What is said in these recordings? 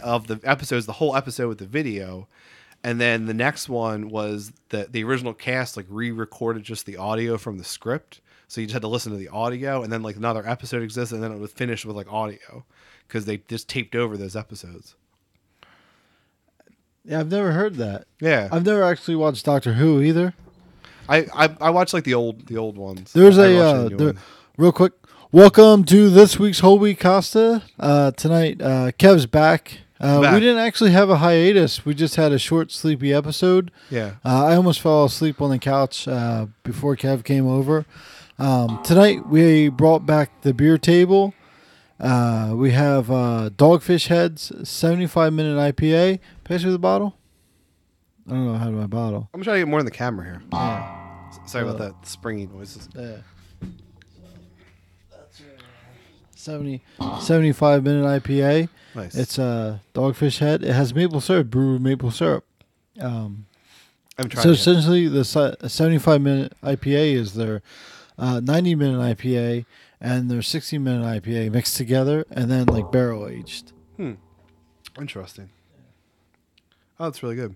of the episodes, the whole episode with the video, and then the next one was the original cast like re-recorded just the audio from the script, so you just had to listen to the audio, and then like another episode exists, and then it was finished with like audio because they just taped over those episodes. Yeah, I've never heard that. Yeah, I've never actually watched Doctor Who either. I watched like the old ones. There's I watched the new ones. real quick. Welcome to this week's Whole Week Costa. Tonight, Kev's back. Back. We didn't actually have a hiatus. We just had a short, sleepy episode. Yeah. I almost fell asleep on the couch before Kev came over. Tonight, we brought back the beer table. We have Dogfish Heads 75-minute IPA. Pass me the bottle. I don't know how to my bottle. I'm trying to get more in the camera here. Yeah. Sorry about that springy noises. Yeah. That's 75-minute IPA. Nice. It's a Dogfish Head. It has maple syrup, brewed with maple syrup. I'm trying. So essentially, the 75-minute IPA is their 90-minute IPA and their 60-minute IPA mixed together and then like barrel aged. Interesting. Oh, that's really good.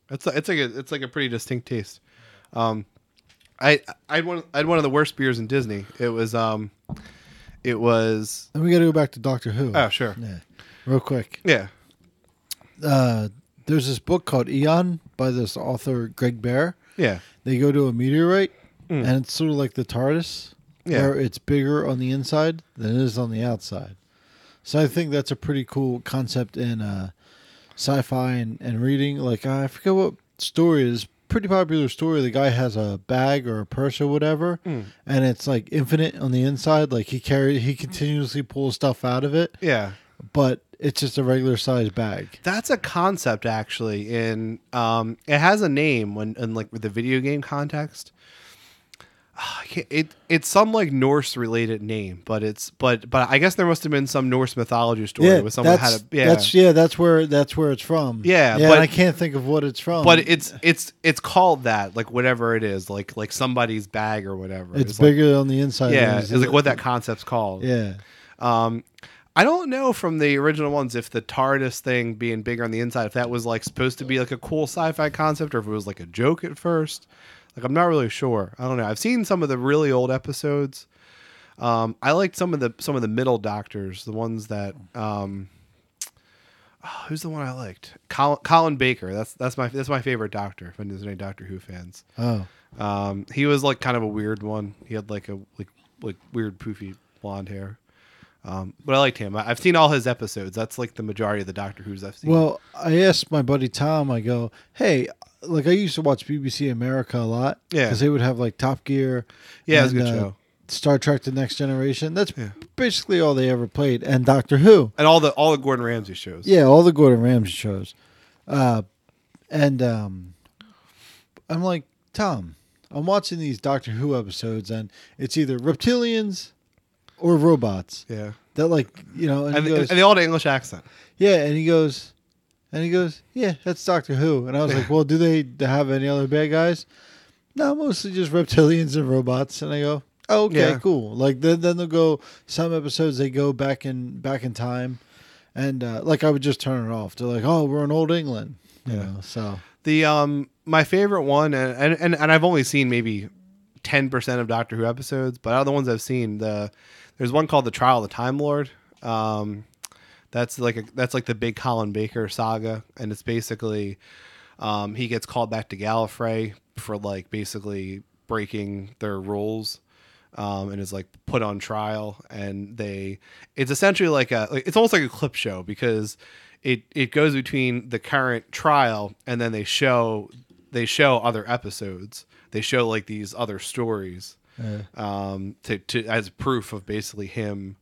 It's like a pretty distinct taste. I had one of the worst beers in Disney. It was. And we got to go back to Doctor Who. Oh, sure. Yeah, real quick. Yeah. There's this book called Eon by this author Greg Bear. Yeah. They go to a meteorite, and it's sort of like the TARDIS, where it's bigger on the inside than it is on the outside. So I think that's a pretty cool concept in sci-fi and reading. Like I forget what story it is. Pretty popular story. The guy has a bag or a purse or whatever, and it's like infinite on the inside. Like he continuously pulls stuff out of it. Yeah. But it's just a regular size bag. That's a concept actually. In it has a name when in like with the video game context. It's some like Norse related name, but I guess there must have been some Norse mythology story with someone had a that's where it's from. Yeah, but and I can't think of what it's from. But it's called that, like whatever it is, like somebody's bag or whatever. It's bigger on the inside. Yeah, it's like what that concept's called. Yeah. I don't know from the original ones if the TARDIS thing being bigger on the inside, if that was like supposed to be like a cool sci-fi concept or if it was like a joke at first. Like, I'm not really sure. I don't know. I've seen some of the really old episodes. I liked some of the middle Doctors, the ones that who's the one I liked? Colin Baker. That's my favorite Doctor. If there's any Doctor Who fans. Oh. He was like kind of a weird one. He had like a like weird poofy blonde hair. But I liked him. I've seen all his episodes. That's like the majority of the Doctor Who's I've seen. Well, I asked my buddy Tom, I go, hey, like I used to watch BBC America a lot. Yeah. Because they would have like Top Gear. Yeah, it's a good show. Star Trek The Next Generation. That's basically all they ever played. And Doctor Who. And all the Gordon Ramsay shows. Yeah, all the Gordon Ramsay shows. I'm like, Tom, I'm watching these Doctor Who episodes and it's either reptilians or robots. Yeah. That like, you know, and they all had an English accent. Yeah, and he goes, yeah, that's Doctor Who. And I was like, well, do they have any other bad guys? No, mostly just reptilians and robots. And I go, oh, okay, cool. Like then they'll go. Some episodes they go back in time, and like I would just turn it off. They're like, oh, we're in Old England, you know. So the my favorite one, and I've only seen maybe 10% of Doctor Who episodes, but out of the ones I've seen, there's one called The Trial of the Time Lord. That's like the big Colin Baker saga, and it's basically he gets called back to Gallifrey for like basically breaking their rules, and is like put on trial. And it's essentially like it's almost like a clip show because it goes between the current trial and then they show other episodes. They show like these other stories to as proof of basically him.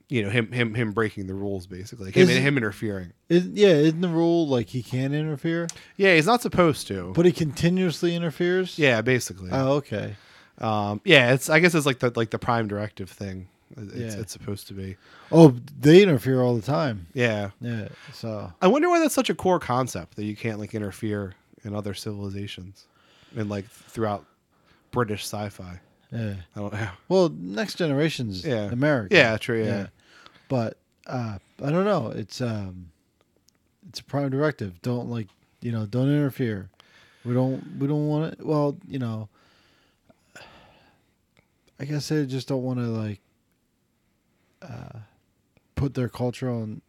Him breaking the rules, basically. Him interfering. Isn't the rule like he can't interfere? Yeah, he's not supposed to. But he continuously interferes? Yeah, basically. Oh, okay. I guess it's like the prime directive thing. It's supposed to be. Oh, they interfere all the time. Yeah. Yeah. So I wonder why that's such a core concept that you can't like interfere in other civilizations and like throughout British sci-fi. Yeah. I don't know. Well, Next Generation's American. Yeah, true, yeah. But I don't know. It's a prime directive. Don't don't interfere. We don't want it. Well, I guess they just don't want to put their culture on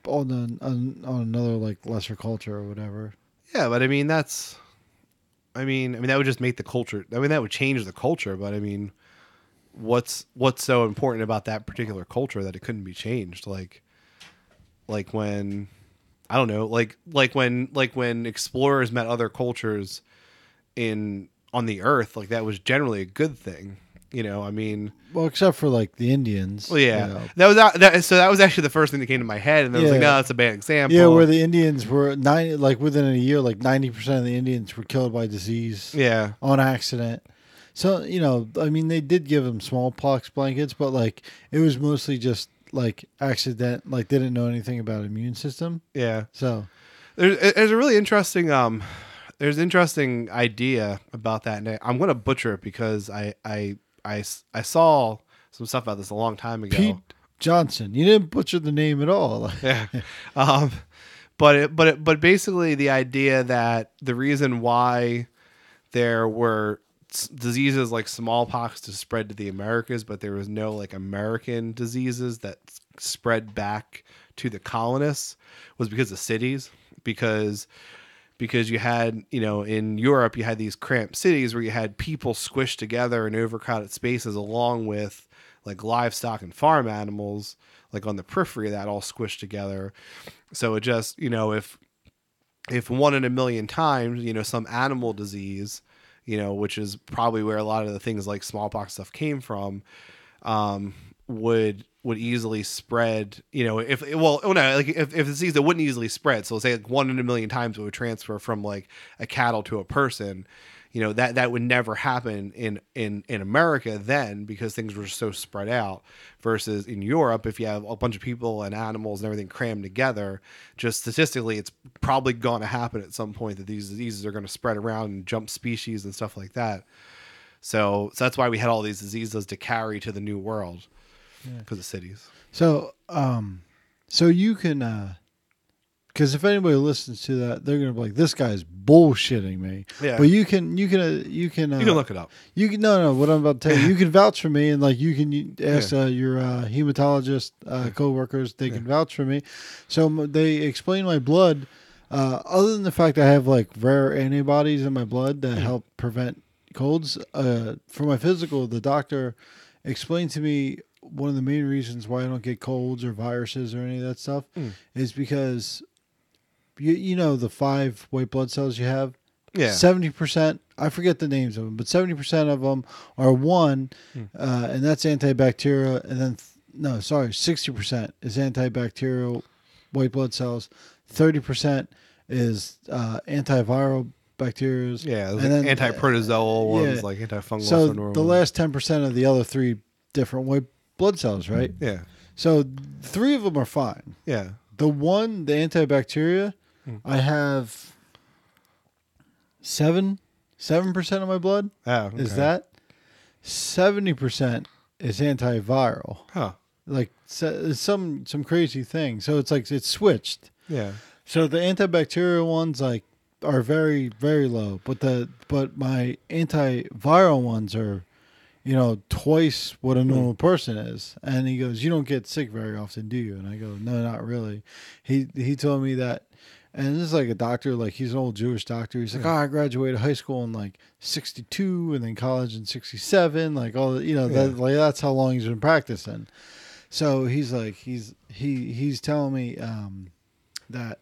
on another lesser culture or whatever. Yeah, but I mean that would just make the culture. I mean that would change the culture, but I mean, what's so important about that particular culture that it couldn't be changed? Like when I don't know, like when explorers met other cultures on the earth, like that was generally a good thing. I mean, well, except for the Indians. Well, yeah, that was actually the first thing that came to my head, and I was like, no, that's a bad example. Yeah, where the Indians were within a year, 90% of the Indians were killed by disease. Yeah, on accident. So I mean, they did give them smallpox blankets, but it was mostly just accident, didn't know anything about immune system. Yeah. So there's a really interesting there's an interesting idea about that, and I'm going to butcher it because I saw some stuff about this a long time ago. Pete Johnson. You didn't butcher the name at all. Yeah. But basically the idea that the reason why there were diseases like smallpox to spread to the Americas, but there was no American diseases that spread back to the colonists was because of cities. Because you had, in Europe, you had these cramped cities where you had people squished together in overcrowded spaces along with livestock and farm animals, on the periphery of that all squished together. So it just, if one in a million times, some animal disease, which is probably where a lot of the things like smallpox stuff came from, would easily spread, if disease that wouldn't easily spread. So let's say 1 in a million times it would transfer from a cattle to a person, that would never happen in America then, because things were so spread out, versus in Europe, if you have a bunch of people and animals and everything crammed together, just statistically, it's probably going to happen at some point that these diseases are going to spread around and jump species and stuff like that. So that's why we had all these diseases to carry to the New World. Because of cities. So, so you can, because if anybody listens to that, they're gonna be like, "This guy's bullshitting me." Yeah. But you can look it up. You can no. What I'm about to tell you, you can vouch for me, and you can ask your hematologist coworkers. They can vouch for me. So they explain my blood. Other than the fact that I have rare antibodies in my blood that help prevent colds, for my physical, the doctor explained to me one of the main reasons why I don't get colds or viruses or any of that stuff is because you know the 5 white blood cells you have. Yeah. 70%. I forget the names of them, but 70% of them are one, and that's antibacterial. And then 60% is antibacterial white blood cells. 30% is antiviral bacteria. Yeah, and then anti-protozoal ones, antifungal. So the last 10% of the other 3 different white blood cells, right? Yeah. So 3 of them are fine. Yeah. The antibacteria, I have 7% of my blood. Oh, okay. Is that 70% is antiviral? Huh. It's some crazy thing. So it's switched. Yeah. So the antibacterial ones are very, very low, but my antiviral ones are twice what a normal person is. And he goes, "You don't get sick very often, do you?" And I go, "No, not really." He told me that, and this is a doctor, he's an old Jewish doctor. He's like, I graduated high school in 62 and then college in 67, that's how long he's been practicing. So he's he's telling me that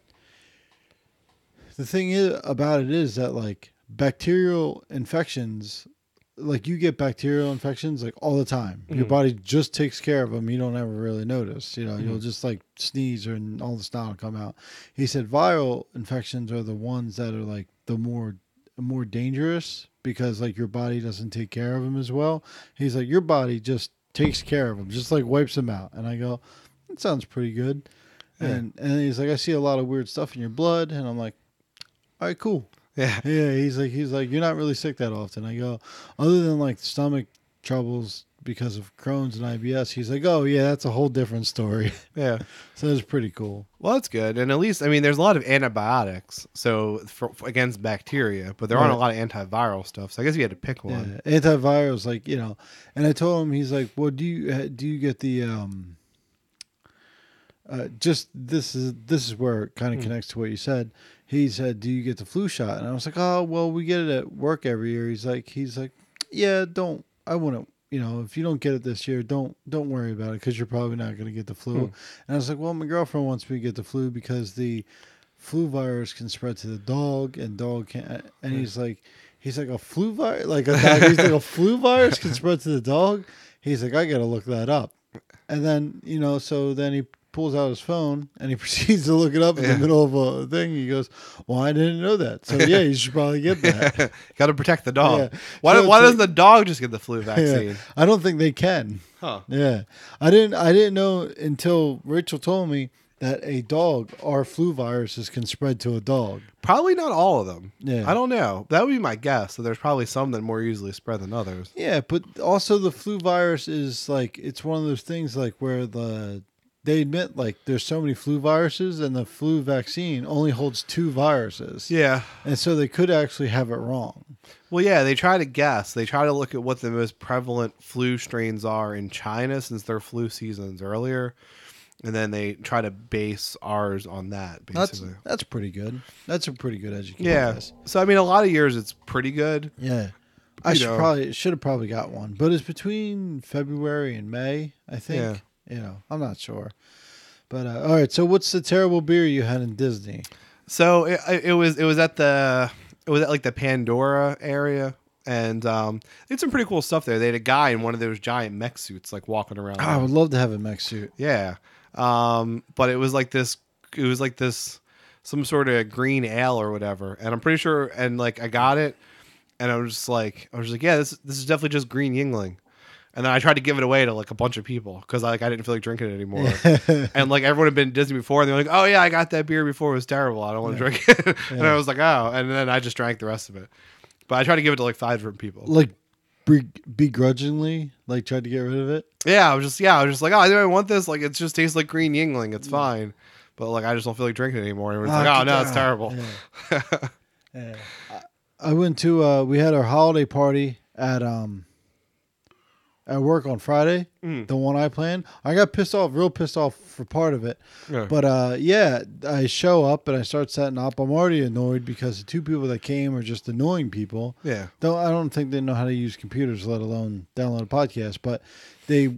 the thing about it is that bacterial infections, you get bacterial infections all the time. Your body just takes care of them. You don't ever really notice. You'll just sneeze and all the snot will come out. He said viral infections are the ones that are the more dangerous because your body doesn't take care of them as well. He's like, your body just takes care of them, just wipes them out. And I go, that sounds pretty good. Yeah. And he's like, I see a lot of weird stuff in your blood. And I'm like, all right, cool. Yeah. Yeah. He's like, you're not really sick that often. I go, other than stomach troubles because of Crohn's and IBS. He's like, oh yeah, that's a whole different story. Yeah. So it's pretty cool. Well, that's good. And at least, I mean, there's a lot of antibiotics against bacteria, but there aren't a lot of antiviral stuff. So I guess you had to pick one. Yeah. Antivirals, like, and I told him, he's like, well, do you get the just this is where it kind of connects to what you said. He said, do you get the flu shot? And I was like, oh, well, we get it at work every year. He's like, yeah, I wouldn't, if you don't get it this year, don't worry about it, because you're probably not going to get the flu. And I was like, well, my girlfriend wants me to get the flu because the flu virus can spread to the dog, and dog can't. And he's like a flu virus, like a dog. He's like, a flu virus can spread to the dog. He's like, I got to look that up. And then, so then he pulls out his phone and he proceeds to look it up in the middle of a thing. He goes, well, I didn't know that. So yeah, you should probably get that. Got to protect the dog. Yeah. Why doesn't the dog just get the flu vaccine? Yeah. I don't think they can. Huh. Yeah. I didn't know until Rachel told me that a dog or flu viruses can spread to a dog. Probably not all of them. Yeah. I don't know. That would be my guess. So there's probably some that more easily spread than others. Yeah, but also the flu virus is like, it's one of those things like where they admit, like, there's so many flu viruses and the flu vaccine only holds 2 viruses. Yeah. And so they could actually have it wrong. Well, yeah, they try to guess. They try to look at what the most prevalent flu strains are in China, since their flu season's earlier. And then they try to base ours on that, basically. That's pretty good. That's a pretty good education. Yeah. So, I mean, a lot of years it's pretty good. Yeah. I should have probably got one. But it's between February and May, I think. Yeah. I'm not sure. But all right, so what's the terrible beer you had in Disney? So it was at like the Pandora area, and they had some pretty cool stuff there. They had a guy in one of those giant mech suits, like, walking around. Oh, I would love to have a mech suit. Yeah. But it was like this some sort of green ale or whatever, and I'm pretty sure, and like I got it, and I was just like, yeah, this is definitely just green Yingling. And then I tried to give it away to like a bunch of people because like I didn't feel like drinking it anymore. And like everyone had been to Disney before, and they're like, "Oh yeah, I got that beer before. It was terrible. I don't want to drink it." And I was like, "Oh," and then I just drank the rest of it. But I tried to give it to like 5 different people. Like begrudgingly, like tried to get rid of it. Yeah, I was just like, "Oh, I don't want this. Like it just tastes like green Yingling. It's fine." But like I just don't feel like drinking it anymore. And it's like, "Oh no, it's terrible." Yeah. I went to we had our holiday party at work on Friday, the one I planned. I got real pissed off for part of it. Yeah. But I show up and I start setting up. I'm already annoyed because the 2 people that came are just annoying people. Yeah. I don't think they know how to use computers, let alone download a podcast. But the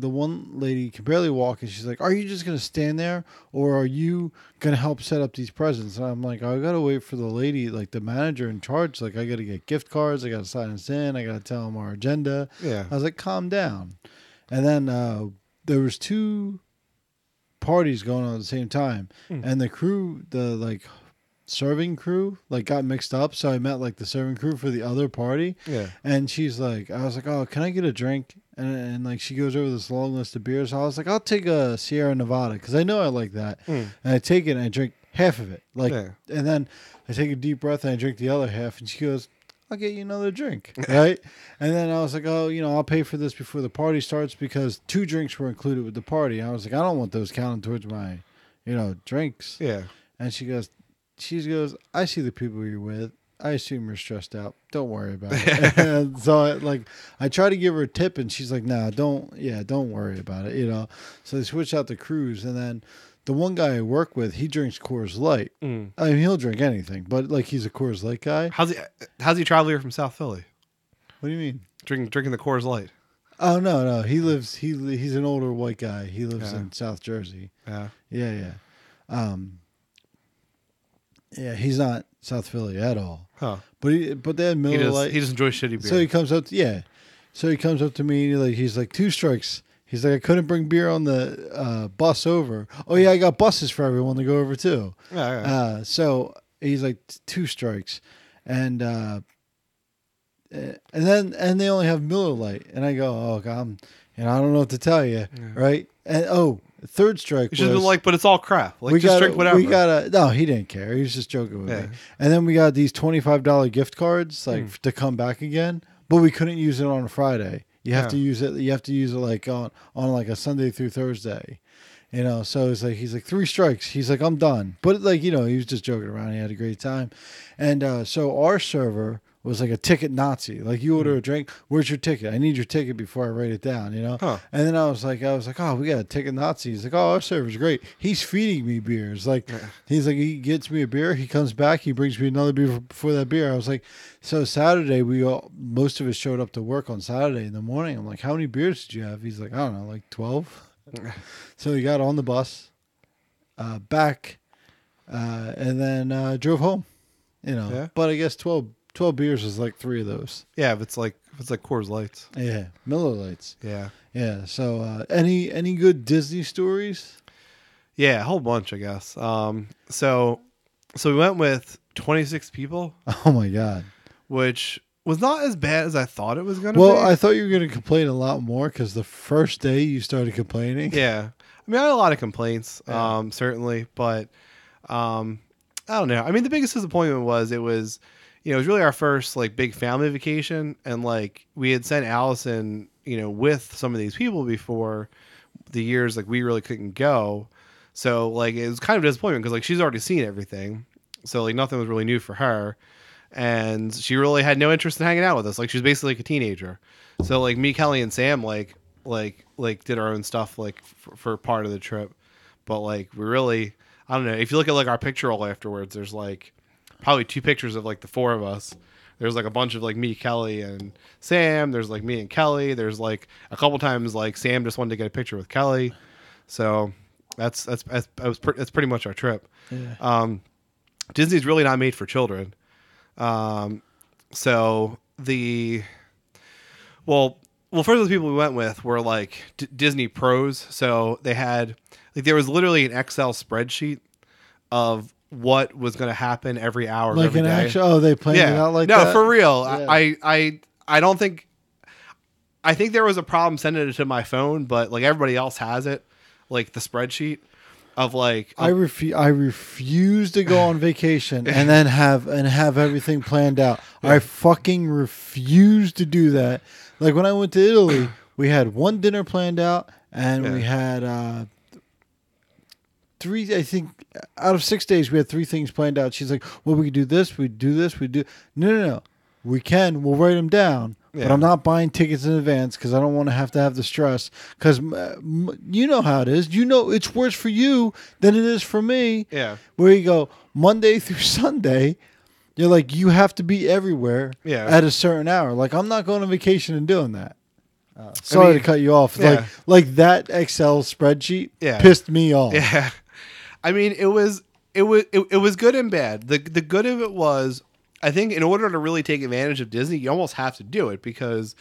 one lady can barely walk, and she's like, "Are you just gonna stand there, or are you gonna help set up these presents?" And I'm like, "I gotta wait for the lady, like the manager in charge. Like, I gotta get gift cards. I gotta sign us in. I gotta tell them our agenda." Yeah. I was like, "Calm down." And then there was 2 parties going on at the same time, and the crew, the serving crew, like, got mixed up. So I met like the serving crew for the other party. Yeah. And she's like, I was like, "Oh, can I get a drink?" And like she goes over this long list of beers. So I was like, "I'll take a Sierra Nevada," because I know I like that. And I take it and I drink half of it. And then I take a deep breath and I drink the other half. And she goes, "I'll get you another drink." Right? And then I was like, "Oh, I'll pay for this before the party starts," because 2 drinks were included with the party. And I was like, "I don't want those counting towards my, drinks." Yeah. And she goes, "I see the people you're with. I assume you're stressed out. Don't worry about it." And so I try to give her a tip, and she's like, "Nah, don't worry about it." So they switched out the crews, and then the one guy I work with, he drinks Coors Light. I mean, he'll drink anything, but like he's a Coors Light guy. How's he travel here from South Philly? What do you mean? Drinking the Coors Light. Oh no, he's an older white guy. He lives in South Jersey. Yeah. Yeah. Yeah, he's not South Philly at all. Huh. But they had Miller Lite. He just enjoys shitty beer. So he comes up to me and he's like, 2 strikes. He's like, "I couldn't bring beer on the bus over." "Oh yeah, I got buses for everyone to go over too." Yeah. So he's like, 2 strikes, and then they only have Miller Lite, and I go, "Oh God, I don't know what to tell you." Yeah. Right? And 3rd strike. You should have been like, "But it's all crap. Like, just drink whatever." No, he didn't care. He was just joking with me. And then we got these $25 gift cards, to come back again, but we couldn't use it on a Friday. You have to use it. You have to use it like on like a Sunday through Thursday. You know, so it's like he's like 3 strikes. He's like, I'm done. But like, you know, he was just joking around. He had a great time. And so our server was like a ticket Nazi. Like you order a drink, where's your ticket? I need your ticket before I write it down, you know? Huh. And then I was like, oh, we got a ticket Nazi. He's like, oh, our server's great. He's feeding me beers. Like he's like, he gets me a beer, he comes back, he brings me another beer for that beer. I was like, so Saturday most of us showed up to work on Saturday in the morning. I'm like, how many beers did you have? He's like, I don't know, like 12. So he got on the bus, back, and then drove home. You know, yeah. But I guess 12 beers is like 3 of those. Yeah, if it's like Coors Lights. Yeah, Miller Lights. Yeah. Yeah. So any good Disney stories? Yeah, a whole bunch, I guess. So we went with 26 people. Oh my God. Which was not as bad as I thought it was going to be. Well, I thought you were going to complain a lot more because the first day you started complaining. Yeah. I mean, I had a lot of complaints, certainly, but I don't know. I mean, the biggest disappointment was it was really our first like big family vacation, and like we had sent Allison, with some of these people before the years like we really couldn't go. So like it was kind of a disappointment because like she's already seen everything. So like nothing was really new for her. And she really had no interest in hanging out with us. Like she was basically like a teenager. So like me, Kelly, and Sam like did our own stuff like for part of the trip. But like we really, I don't know. If you look at like our picture roll afterwards, there's like probably 2 pictures of like the 4 of us. There's like a bunch of like me, Kelly, and Sam. There's like me and Kelly. There's like a couple times like Sam just wanted to get a picture with Kelly. So that's pretty much our trip. Yeah. Disney's really not made for children. So first of the people we went with were like Disney pros. So they had like, there was literally an Excel spreadsheet of what was going to happen every hour. Like every an day. actual, they planned it out like that? No, for real. Yeah. I don't think, I think there was a problem sending it to my phone, but like everybody else has it, like the spreadsheet. Of like, I refuse to go on vacation and then have everything planned out. Yeah. I fucking refuse to do that. Like when I went to Italy, we had 1 dinner planned out, and we had 3. I think out of 6 days, we had 3 things planned out. She's like, "Well, we could do this. We do this. We do." No. We can. We'll write them down. Yeah. But I'm not buying tickets in advance because I don't want to have the stress. Because you know how it is. You know it's worse for you than it is for me. Yeah. Where you go Monday through Sunday, you're like, you have to be everywhere at a certain hour. Like, I'm not going on vacation and doing that. Sorry to cut you off. Yeah. Like that Excel spreadsheet pissed me off. Yeah. I mean, it was good and bad. The good of it was, I think in order to really take advantage of Disney, you almost have to do it because,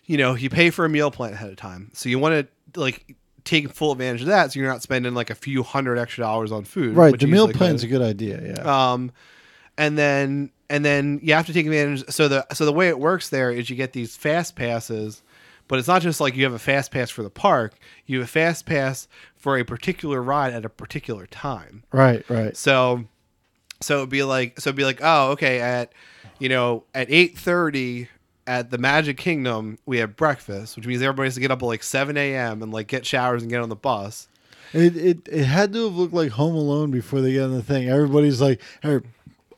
you pay for a meal plan ahead of time. So you want to like take full advantage of that. So you're not spending like a few $100 extra on food. Right. The meal plan's a good idea. Yeah. And then you have to take advantage. So the way it works there is you get these fast passes, but it's not just like you have a fast pass for the park. You have a fast pass for a particular ride at a particular time. Right. So it'd be like, oh, okay, at 8:30 at the Magic Kingdom we have breakfast, which means everybody has to get up at like 7 a.m. and like get showers and get on the bus. It had to have looked like Home Alone before they get on the thing. Everybody's like,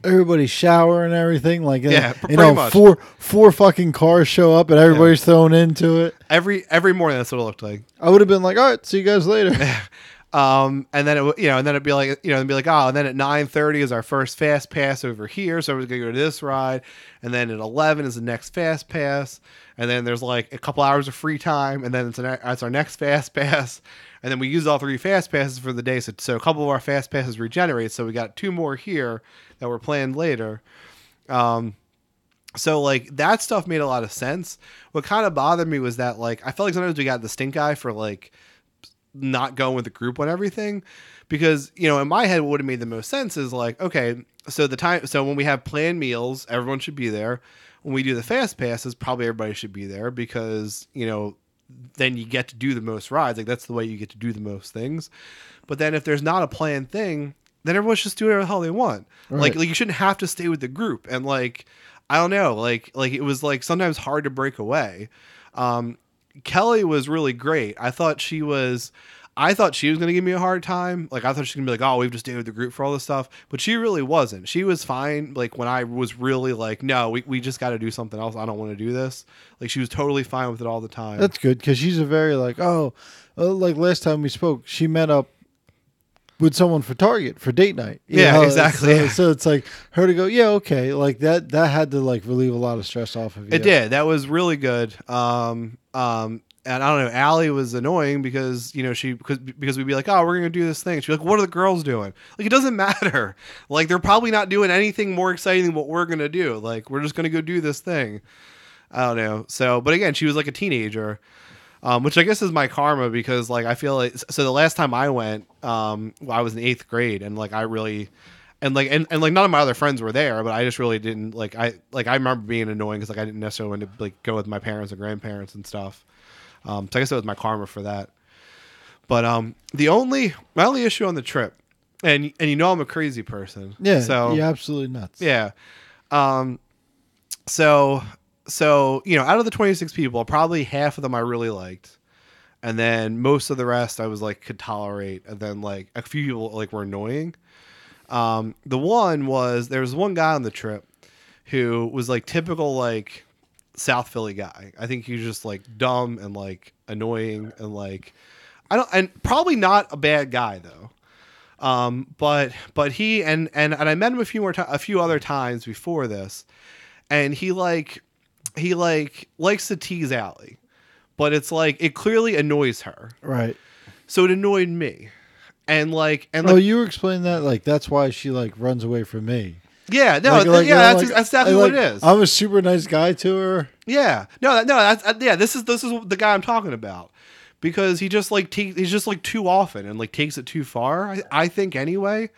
everybody's showering and everything. Like, pretty much. four fucking cars show up and everybody's thrown into it. Every morning that's what it looked like. I would have been like, all right, see you guys later. And then it'd be like, oh, and then at 9:30 is our first fast pass over here, so we're gonna go to this ride, and then at 11 is the next fast pass, and then there's like a couple hours of free time, and then it's our next fast pass, and then we use all 3 fast passes for the day, so a couple of our fast passes regenerate, so we got 2 more here that were planned later. So like that stuff made a lot of sense. What kind of bothered me was that like I felt like sometimes we got the stink eye for like not going with the group on everything, because in my head what would have made the most sense is like, okay, so when we have planned meals, everyone should be there. When we do the fast passes, probably everybody should be there because then you get to do the most rides. Like that's the way you get to do the most things. But then if there's not a planned thing, then everyone should just do whatever the hell they want. Right. Like you shouldn't have to stay with the group. And like I don't know, like it was like sometimes hard to break away. Kelly was really great. I thought she was going to give me a hard time. Like, I thought she was going to be like, oh, we've just dated the group for all this stuff. But she really wasn't. She was fine. Like, when I was really like, no, we just got to do something else. I don't want to do this. Like, she was totally fine with it all the time. That's good, because she's a very like, like last time we spoke, she met up with someone for Target for date night. Yeah, exactly. So it's like her to go, yeah, okay. Like that had to like relieve a lot of stress off of you. It did. That was really good. And I don't know, Allie was annoying because, because we'd be like, oh, we're going to do this thing. She'd be like, what are the girls doing? Like, it doesn't matter. Like, they're probably not doing anything more exciting than what we're going to do. Like, we're just going to go do this thing. I don't know. So, but again, she was like a teenager, which I guess is my karma, because like, I feel like, so the last time I went, I was in 8th grade, and like, I really, and like none of my other friends were there, but I just really didn't I remember being annoying because like I didn't necessarily want to like go with my parents and grandparents and stuff. So I guess that was my karma for that. But my only issue on the trip, and I'm a crazy person. Yeah. So you're absolutely nuts. Yeah. So out of the 26 people, probably half of them I really liked, and then most of the rest I was like could tolerate, and then like a few people like were annoying. There was one guy on the trip who was like typical like South Philly guy. I think he was just like dumb and like annoying and like and probably not a bad guy though. But he and I met him a few other times before this, and he likes to tease Allie, but it's like it clearly annoys her. Right. So it annoyed me. And you were explaining that like that's why she like runs away from me. Yeah, no, that's exactly what it is. I'm a super nice guy to her. Yeah, this is the guy I'm talking about, because he just like he's just like too often and like takes it too far. I think anyway,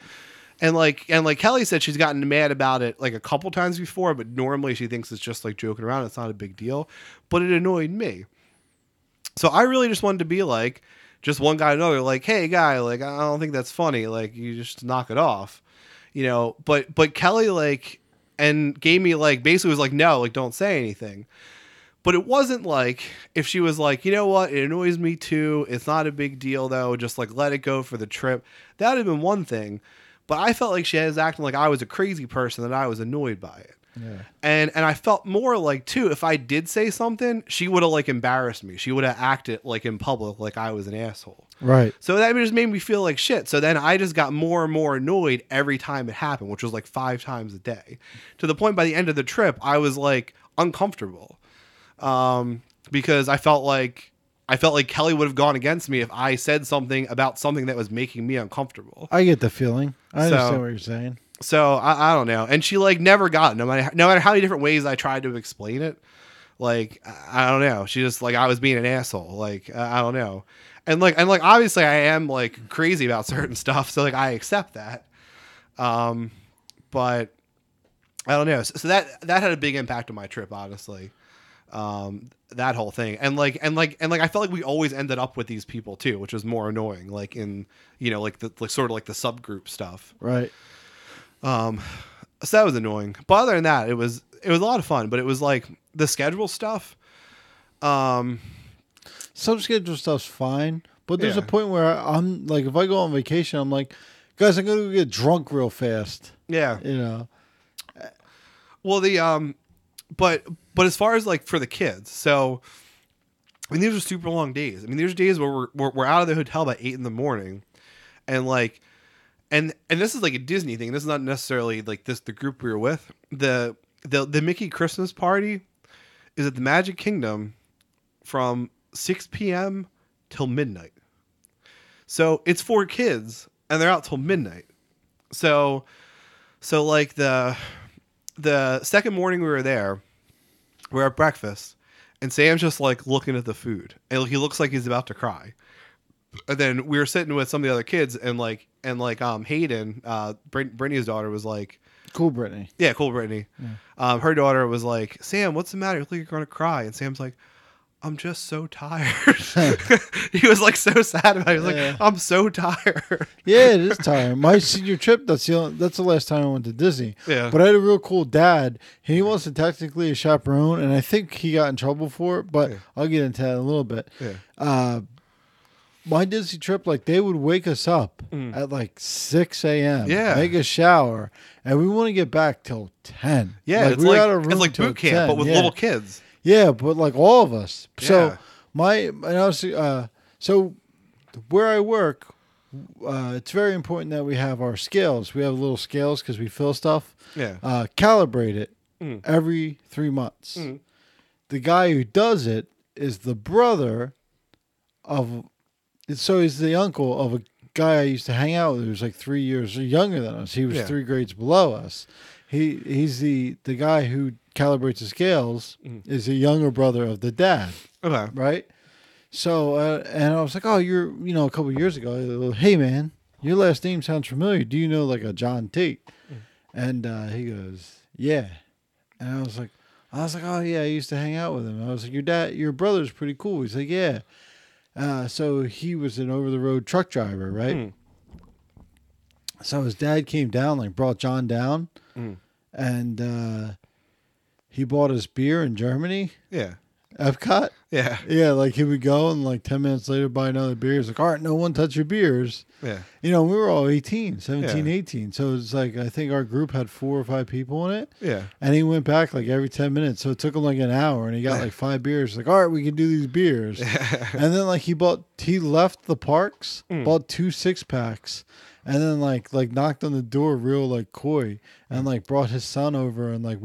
and like Kelly said, she's gotten mad about it like a couple times before, but normally she thinks it's just like joking around. It's not a big deal, but it annoyed me. So I really just wanted to be like just one guy to another, like, hey guy, like I don't think that's funny. Like you just knock it off. But Kelly like, and gave me like, basically was like, no, like don't say anything. But it wasn't like if she was like, you know what, it annoys me too. It's not a big deal though. Just like let it go for the trip. That would have been one thing. But I felt like she was acting like I was a crazy person, that I was annoyed by it. Yeah. And I felt more like too, if I did say something, she would have like embarrassed me. She would have acted like in public like I was an asshole. Right. So that just made me feel like shit. So then I just got more and more annoyed every time it happened, which was like 5 times a day, to the point by the end of the trip I was like uncomfortable, because I felt like Kelly would have gone against me if I said something about something that was making me uncomfortable. I get the feeling. I understand what you're saying. So I don't know. And she like never got it, no matter how many different ways I tried to explain it. Like, I don't know. She just like, I was being an asshole. Like, I don't know. And like obviously I am like crazy about certain stuff. So like, I accept that. But I don't know. So that had a big impact on my trip, honestly. That whole thing. And like I felt like we always ended up with these people too, which was more annoying. Like in, like the sort of like the subgroup stuff. Right. So that was annoying. But other than that, it was a lot of fun. But it was like the schedule stuff. Some schedule stuff's fine, but there's a point where I'm like, if I go on vacation, I'm like, guys, I'm gonna go get drunk real fast. Yeah. Well, but as far as like for the kids, so I mean, these are super long days. I mean, there's days where we're out of the hotel by 8 a.m, and like. And this is like a Disney thing. This is not necessarily like the group we were with. The Mickey Christmas party is at the Magic Kingdom from 6 p.m. till midnight. So it's for kids, and they're out till midnight. So like the second morning we were there, we're at breakfast, and Sam's just like looking at the food, and he looks like he's about to cry. And then we were sitting with some of the other kids, and Hayden, Brittany's daughter, was like, "Cool, Brittany." Yeah, cool, Brittany. Yeah. Her daughter was like, "Sam, what's the matter? You look like you're going to cry." And Sam's like, I'm just so tired. He was like so sad about it. He was like, I'm so tired. Yeah, it is tiring. My senior trip, that's the last time I went to Disney. Yeah. But I had a real cool dad. He wasn't technically a chaperone, and I think he got in trouble for it, but I'll get into that in a little bit. Yeah. My Disney trip, like, they would wake us up at like 6 a.m. Yeah. Make a shower, and we wouldn't get back till 10. Yeah, like, we were out of room it's like till boot camp, 10. but with little kids. Yeah, but like all of us. So Yeah. So where I work, it's very important that we have our scales. We have little scales because we fill stuff. Yeah. Calibrate it every 3 months. The guy who does it is the brother of. So he's the uncle of a guy I used to hang out with who was like 3 years younger than us. He was 3 grades below us. He's the guy who calibrates the scales is a younger brother of the dad. Okay. Right? So, and I was like, oh, you're, a couple of years ago, hey, man, your last name sounds familiar. Do you know like a John Tate? And he goes, yeah. And I was like, oh, yeah, I used to hang out with him. I was like, your brother's pretty cool. He's like, yeah. So he was an over-the-road truck driver, right? So his dad came down, like brought John down, and he bought us beer in Germany. Yeah. Epcot? Yeah. Yeah, like he would go and like 10 minutes later buy another beer. He's like, all right, no one touch your beers. Yeah. We were all 17, 18. So it's like, I think our group had 4 or 5 people in it. Yeah. And he went back like every 10 minutes. So it took him like an hour and he got like 5 beers. Like, all right, we can do these beers. And then like he left the parks, bought 2 6-packs. And then like knocked on the door real like coy and like brought his son over and like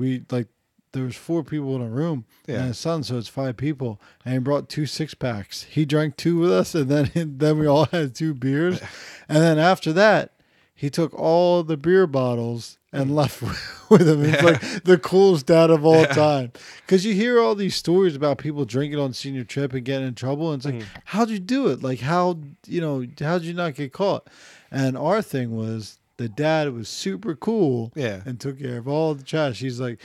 there was 4 people in a room and his son, so it's 5 people. And he brought 2 6-packs. He drank 2 with us, and then we all had 2 beers. And then after that, he took all the beer bottles and left with him. It's like the coolest dad of all time. Because you hear all these stories about people drinking on senior trip and getting in trouble. And it's like, how'd you do it? Like, how'd you not get caught? And our thing was, the dad was super cool and took care of all the trash. He's like,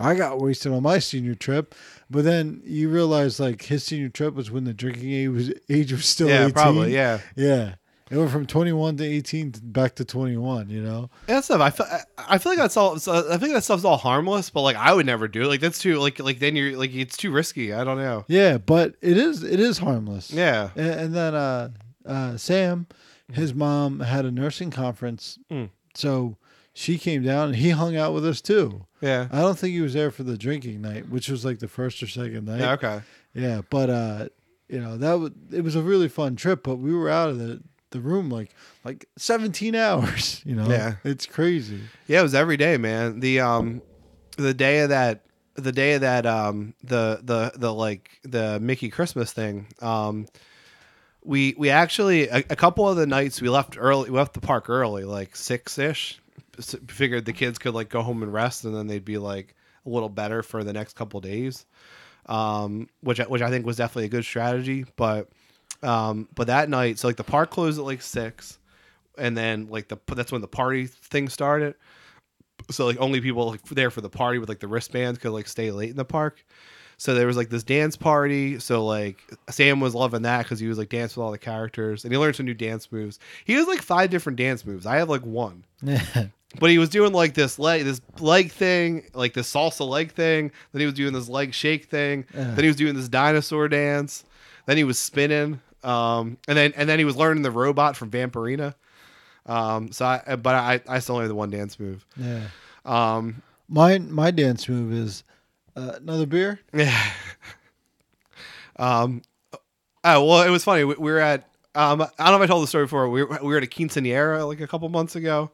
I got wasted on my senior trip. But then you realize like his senior trip was when the drinking age was still 18. Probably, yeah. Yeah. It went from 21 to 18 back to 21, That stuff, I feel like that's all. I think that stuff's all harmless, but like I would never do it. Like that's too like then you're like it's too risky. I don't know. Yeah, but it is harmless. Yeah. And then Sam, his mom had a nursing conference, so she came down and he hung out with us too. Yeah. I don't think he was there for the drinking night, which was like the first or second night. Yeah. Okay. Yeah, but it was a really fun trip, but we were out of the room like 17 hours. Yeah, it's crazy. Yeah, it was every day, man. The day of that the Mickey Christmas thing. We actually a couple of the nights we left early. We left the park early, like 6-ish. Figured the kids could like go home and rest, and then they'd be like a little better for the next couple of days. Which I think was definitely a good strategy. But that night, so like the park closed at like 6, and then like that's when the party thing started. So like only people like there for the party with like the wristbands could like stay late in the park. So there was like this dance party. So like Sam was loving that because he was like dancing with all the characters, and he learned some new dance moves. He has like 5 different dance moves. I have like 1. But he was doing like this leg thing, like this salsa leg thing. Then he was doing this leg shake thing. Then he was doing this dinosaur dance. Then he was spinning. And then he was learning the robot from Vampirina. I still only have the 1 dance move. Yeah. My dance move is another beer. Yeah. Oh well, it was funny. We were at I don't know if I told the story before. We were at a quinceañera like a couple months ago,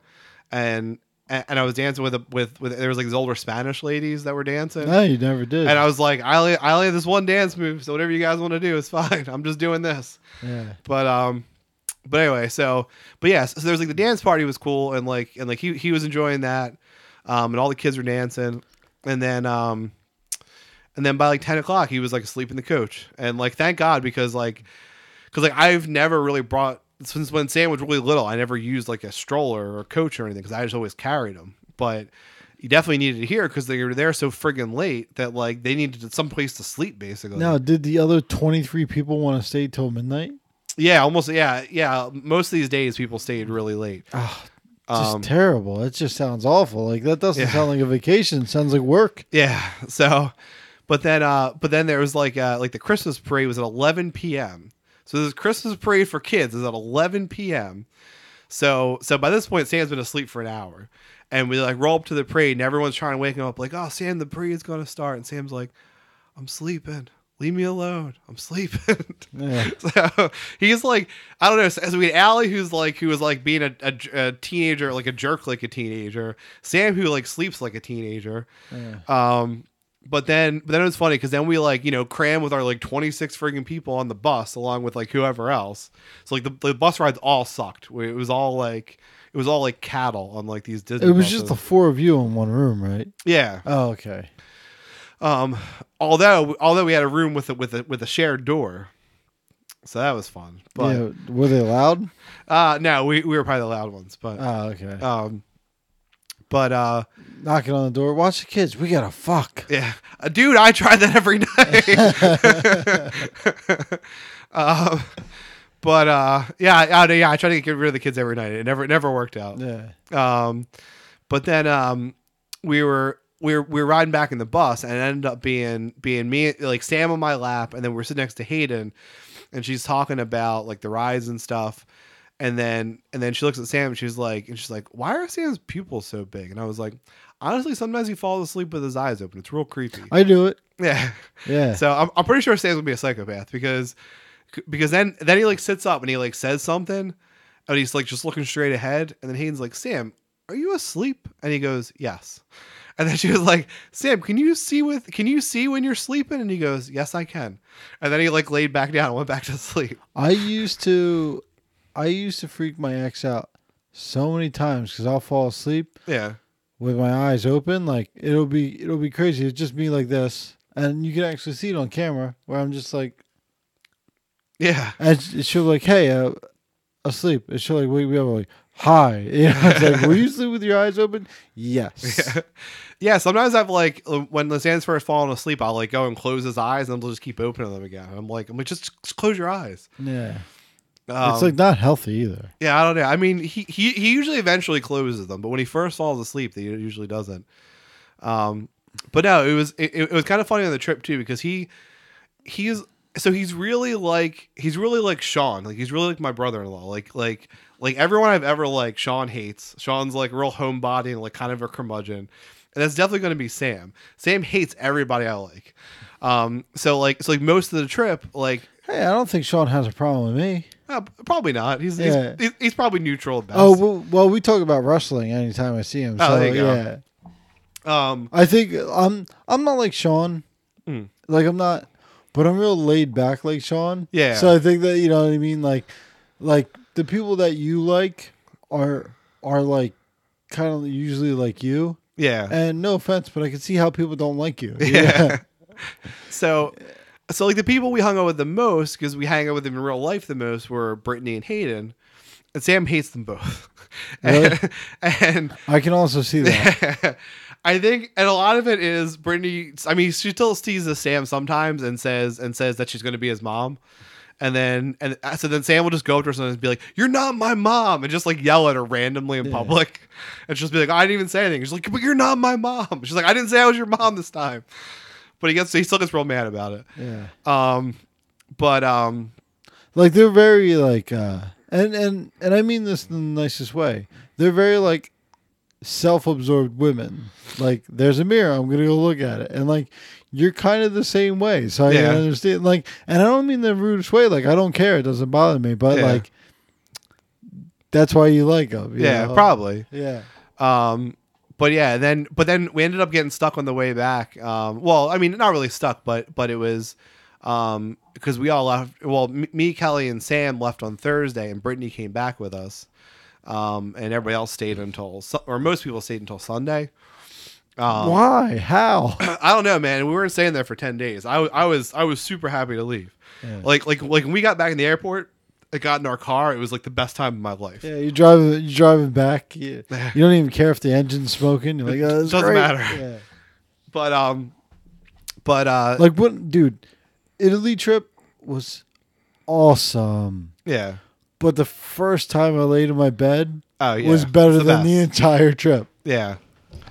and I was dancing with there was like these older Spanish ladies that were dancing. No, you never did. And I was like, I only have this 1 dance move, so whatever you guys want to do is fine. I'm just doing this. Yeah. But anyway, so there was like the dance party was cool, and he was enjoying that, and all the kids were dancing, and then by like 10 o'clock he was like asleep in the coach, and like thank God because I've never really brought. Since when Sam was really little, I never used like a stroller or a coach or anything because I just always carried him. But you definitely needed to hear because they were there so friggin' late that like they needed some place to sleep basically. Now, did the other 23 people want to stay till midnight? Yeah, almost. Yeah. Most of these days, people stayed really late. Oh, just terrible. It just sounds awful. Like that doesn't sound like a vacation. It sounds like work. Yeah. So, but then there was like the Christmas parade was at 11 p.m. So this Christmas parade for kids is at 11 p.m. So by this point, Sam's been asleep for an hour, and we like roll up to the parade, and everyone's trying to wake him up, like, "Oh, Sam, the parade's gonna start," and Sam's like, "I'm sleeping. Leave me alone. I'm sleeping." Yeah. So he's like, I don't know. So we had Allie, who was like being a teenager, like a jerk, like a teenager. Sam, who like sleeps like a teenager. Yeah. But then it was funny because then we like cram with our like 26 friggin' people on the bus along with like whoever else. So like the bus rides all sucked. It was all like cattle on like these Disney. It was buses. just the four of you in one room, right? Yeah. Oh, okay. Although we had a room with a shared door, so that was fun. But yeah, were they loud? No, we were probably the loud ones. But Oh, okay. Knocking on the door. Watch the kids. We gotta fuck. Yeah, dude, I try that every night. I try to get rid of the kids every night. It never worked out. Yeah. But then we were riding back in the bus, and it ended up being me, like Sam on my lap, and then we're sitting next to Hayden, and she's talking about like the rides and stuff. And then she looks at Sam and she's like, why are Sam's pupils so big? And I was like, honestly, sometimes he falls asleep with his eyes open. It's real creepy. I do it. Yeah. Yeah. So I'm pretty sure Sam's gonna be a psychopath because then he like sits up and he like says something and he's like just looking straight ahead. And then Hayden's like, Sam, are you asleep? And he goes, yes. And then she was like, Sam, can you see when you're sleeping? And he goes, yes, I can. And then he like laid back down and went back to sleep. I used to freak my ex out so many times because I'll fall asleep. Yeah. With my eyes open, like it'll be crazy. It's just me like this, and you can actually see it on camera where I'm just like, yeah. And she'll be like, hey, asleep. And she'll like wake me up like, hi. You know, it's like, were you asleep with your eyes open? Yes. Yeah. Sometimes I've like when Sam's first falling asleep, I'll like go and close his eyes, and they'll just keep opening them again. I'm like, just close your eyes. Yeah. It's like not healthy either. Yeah, I don't know. I mean, he usually eventually closes them, but when he first falls asleep, he usually doesn't. But no, it was kind of funny on the trip too because he's really like Sean. Like he's really like my brother-in-law. Like everyone I've ever liked, Sean hates. Sean's like a real homebody and like kind of a curmudgeon, and that's definitely going to be Sam. Sam hates everybody I like. So most of the trip, like. Hey, I don't think Sean has a problem with me. Probably not. He's probably neutral at best. Oh well, we talk about wrestling anytime I see him. Oh, so there you go. Yeah. I think I'm not like Sean. Like I'm not, but I'm real laid back like Sean. Yeah. So I think that you know what I mean. Like the people that you like are like kind of usually like you. Yeah. And no offense, but I can see how people don't like you. Yeah. So like the people we hung out with the most, because we hang out with them in real life the most, were Brittany and Hayden, and Sam hates them both. Really? and I can also see that. I think, and a lot of it is Brittany. I mean, she still teases Sam sometimes and says that she's going to be his mom, so then Sam will just go up to her and be like, "You're not my mom," and just like yell at her randomly in public, and she'll be like, "I didn't even say anything." She's like, "But you're not my mom." She's like, "I didn't say I was your mom this time." But he still gets real mad about it. Yeah. Like they're very like and I mean this in the nicest way. They're very like self-absorbed women. Like there's a mirror, I'm gonna go look at it. And like you're kind of the same way. So I can understand like, and I don't mean the rudest way, like I don't care, it doesn't bother me, but like that's why you like them. You know? Probably. Yeah. But then we ended up getting stuck on the way back. Well, I mean, not really stuck, but it was because we all left. Well, me, Kelly, and Sam left on Thursday, and Brittany came back with us. And everybody else stayed or most people stayed until Sunday. Why? How? I don't know, man. We weren't staying there for 10 days. I was super happy to leave. Yeah. Like when we got back in the airport, I got in our car. It was like the best time of my life. Yeah, you're driving back. You don't even care if the engine's smoking. You're like, oh, this doesn't great. matter. Yeah. But like what, dude? Italy trip was awesome. Yeah. But the first time I laid in my bed was It's better the than best. the entire trip. Yeah.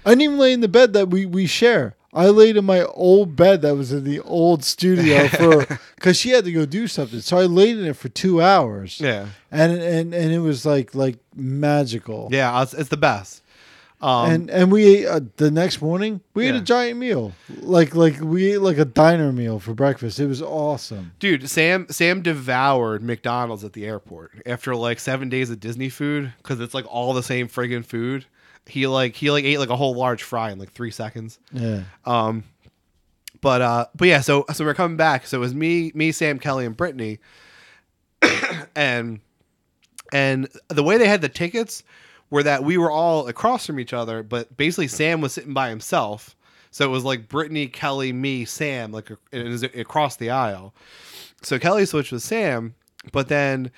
I didn't even lay in the bed that we share. I laid in my old bed that was in the old studio because she had to go do something. So I laid in it for 2 hours. Yeah. And it was like magical. Yeah. It's the best. And we ate the next morning. We ate a giant meal, like we ate like a diner meal for breakfast. It was awesome, dude. Sam devoured McDonald's at the airport after like 7 days of Disney food because it's like all the same friggin' food. He ate like a whole large fry in like 3 seconds. Yeah. But yeah. So we're coming back. So it was me, Sam, Kelly, and Brittany, and the way they had the tickets were that we were all across from each other, but basically Sam was sitting by himself. So it was like Brittany, Kelly, me, Sam, like it was across the aisle. So Kelly switched with Sam, but then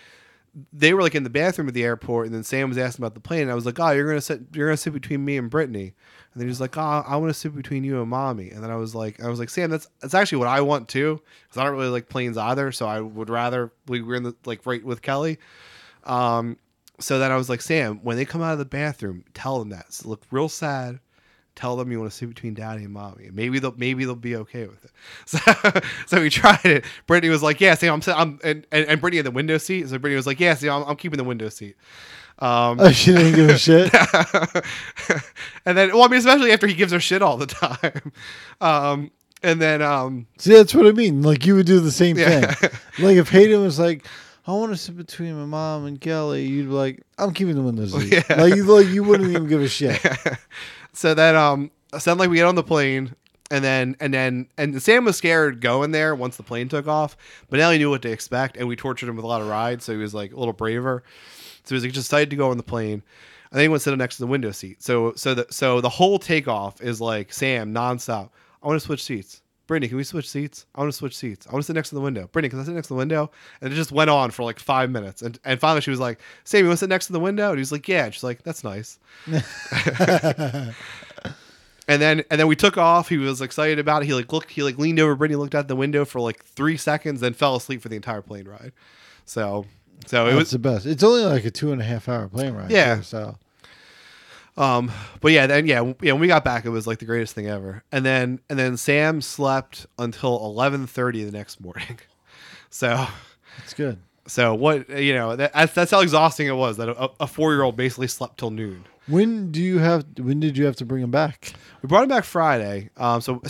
they were like in the bathroom at the airport, and then Sam was asking about the plane, and I was like, "Oh, you're gonna sit between me and Brittany," and then he's like, "Oh, I want to sit between you and Mommy," and then I was like, "Sam, that's actually what I want too, because I don't really like planes either, so I would rather we were in the like right with Kelly." So then I was like, Sam, when they come out of the bathroom, tell them that. So look real sad. Tell them you want to sit between Daddy and Mommy. And maybe they'll be okay with it. So we tried it. Brittany was like, yeah, Sam, and Brittany had the window seat. So Brittany was like, yeah, Sam, I'm keeping the window seat. She didn't give a shit. And then, well, I mean, especially after he gives her shit all the time. And then, see, that's what I mean. Like you would do the same thing. Yeah. Like if Hayden was like, I want to sit between my mom and Kelly, you'd be like, I'm keeping the window seat. Yeah. Like you wouldn't even give a shit. So then, like we get on the plane, and Sam was scared going there once the plane took off, but now he knew what to expect, and we tortured him with a lot of rides, so he was like a little braver. So he was like just excited to go on the plane. And then he went to sit next to the window seat. So the whole takeoff is like Sam nonstop. I want to switch seats. Brittany, can we switch seats? I want to switch seats. I want to sit next to the window. Brittany, can I sit next to the window? And it just went on for like 5 minutes. And finally she was like, Sam, you want to sit next to the window? And he was like, yeah. And she's like, that's nice. And then we took off. He was excited about it. He leaned over Brittany, looked out the window for like 3 seconds, then fell asleep for the entire plane ride. So it was the best. It's only like a 2.5 hour plane ride. Yeah. Too, so. But when we got back, it was like the greatest thing ever. And then Sam slept until 11:30 the next morning. So it's good. So what, that's how exhausting it was that a 4-year-old basically slept till noon. When did you have to bring him back? We brought him back Friday. So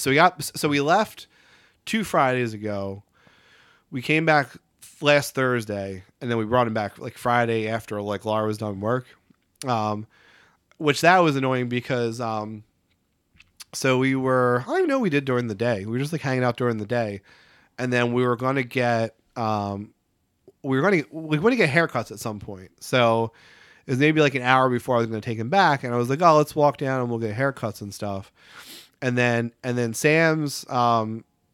we left 2 Fridays ago. We came back last Thursday, and then we brought him back like Friday after like Laura was done work. Which that was annoying because so I don't even know what we did during the day. We were just like hanging out during the day, and then we were going to get we were going to get haircuts at some point. So it was maybe like an hour before I was going to take him back, and I was like, oh, let's walk down and we'll get haircuts and stuff. And then Sam's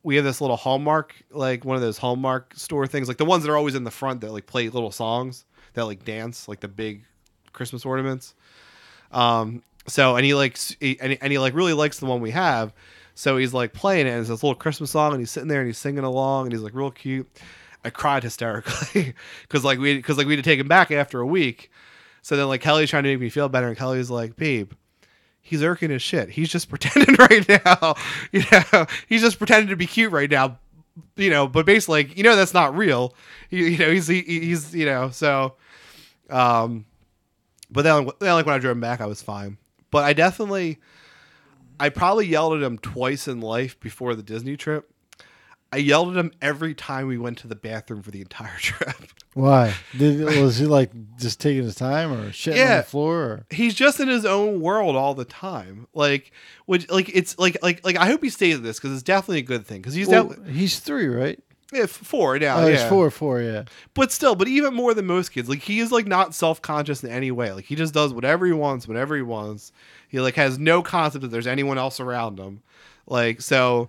we have this little Hallmark, like one of those Hallmark store things, like the ones that are always in the front that like play little songs that like dance, like the big Christmas ornaments. So he really likes the one we have. So he's like playing it, and it's this little Christmas song, and he's sitting there and he's singing along, and he's like real cute. I cried hysterically because we had to take him back after a week. So then like Kelly's trying to make me feel better, and Kelly's like, babe, he's irking as shit. He's just pretending right now. He's just pretending to be cute right now. But basically, like, that's not real. He's so. But then like when I drove him back, I was fine. But I probably yelled at him twice in life before the Disney trip. I yelled at him every time we went to the bathroom for the entire trip. Why? Was he like just taking his time or shitting on the floor? Or? He's just in his own world all the time. It's like I hope he stays in this because it's definitely a good thing. Because he's 3, right? Yeah, 4 now. Oh, he's 4, yeah. But even more than most kids. Like he is like not self-conscious in any way. Like he just does whatever he wants, whenever he wants. He like has no concept that there's anyone else around him. Like so.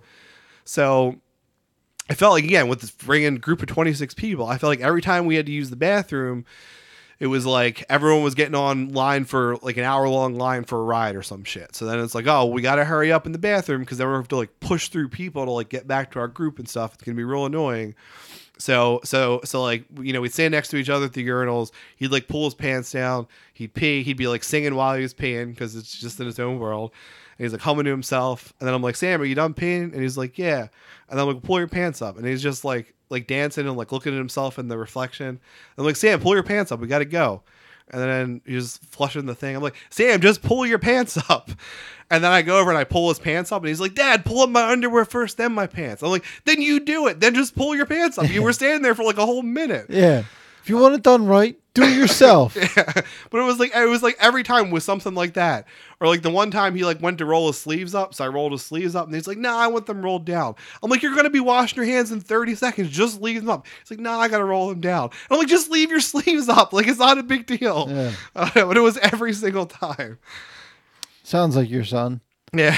I felt like, again, with this friggin' group of 26 people, I felt like every time we had to use the bathroom, it was like everyone was getting on line for like an hour-long line for a ride or some shit. So then it's like, oh, we got to hurry up in the bathroom because then we're going to have to like push through people to like get back to our group and stuff. It's going to be real annoying. So like, we'd stand next to each other at the urinals. He'd like pull his pants down. He'd pee. He'd be like singing while he was peeing because it's just in his own world. And he's like humming to himself. And then I'm like, Sam, are you done peeing? And he's like, yeah. And I'm like, pull your pants up. And he's just like dancing and like looking at himself in the reflection. And I'm like, Sam, pull your pants up. We got to go. And then he's just flushing the thing. I'm like, Sam, just pull your pants up. And then I go over and I pull his pants up. And he's like, Dad, pull up my underwear first, then my pants. I'm like, then you do it. Then just pull your pants up. You were standing there for like a whole minute. Yeah. If you want it done right, do it yourself. Yeah. But it was like every time with something like that. Or like the one time he like went to roll his sleeves up. So I rolled his sleeves up and he's like, nah, I want them rolled down. I'm like, you're going to be washing your hands in 30 seconds. Just leave them up. He's like, nah, I got to roll them down. And I'm like, just leave your sleeves up. Like, it's not a big deal. Yeah. But it was every single time. Sounds like your son. Yeah.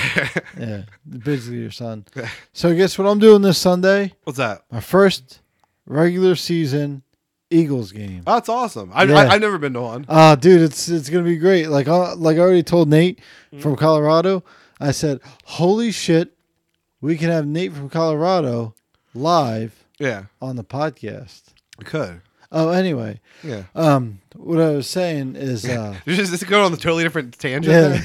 Yeah. Basically your son. So guess what I'm doing this Sunday? What's that? My first regular season Eagles game. Oh, that's awesome. I've never been to one. Dude, it's gonna be great. Like I already told Nate from Colorado, I said, "Holy shit, we can have Nate from Colorado live on the podcast." We could. Oh, anyway. Yeah. What I was saying is just going on the totally different tangent.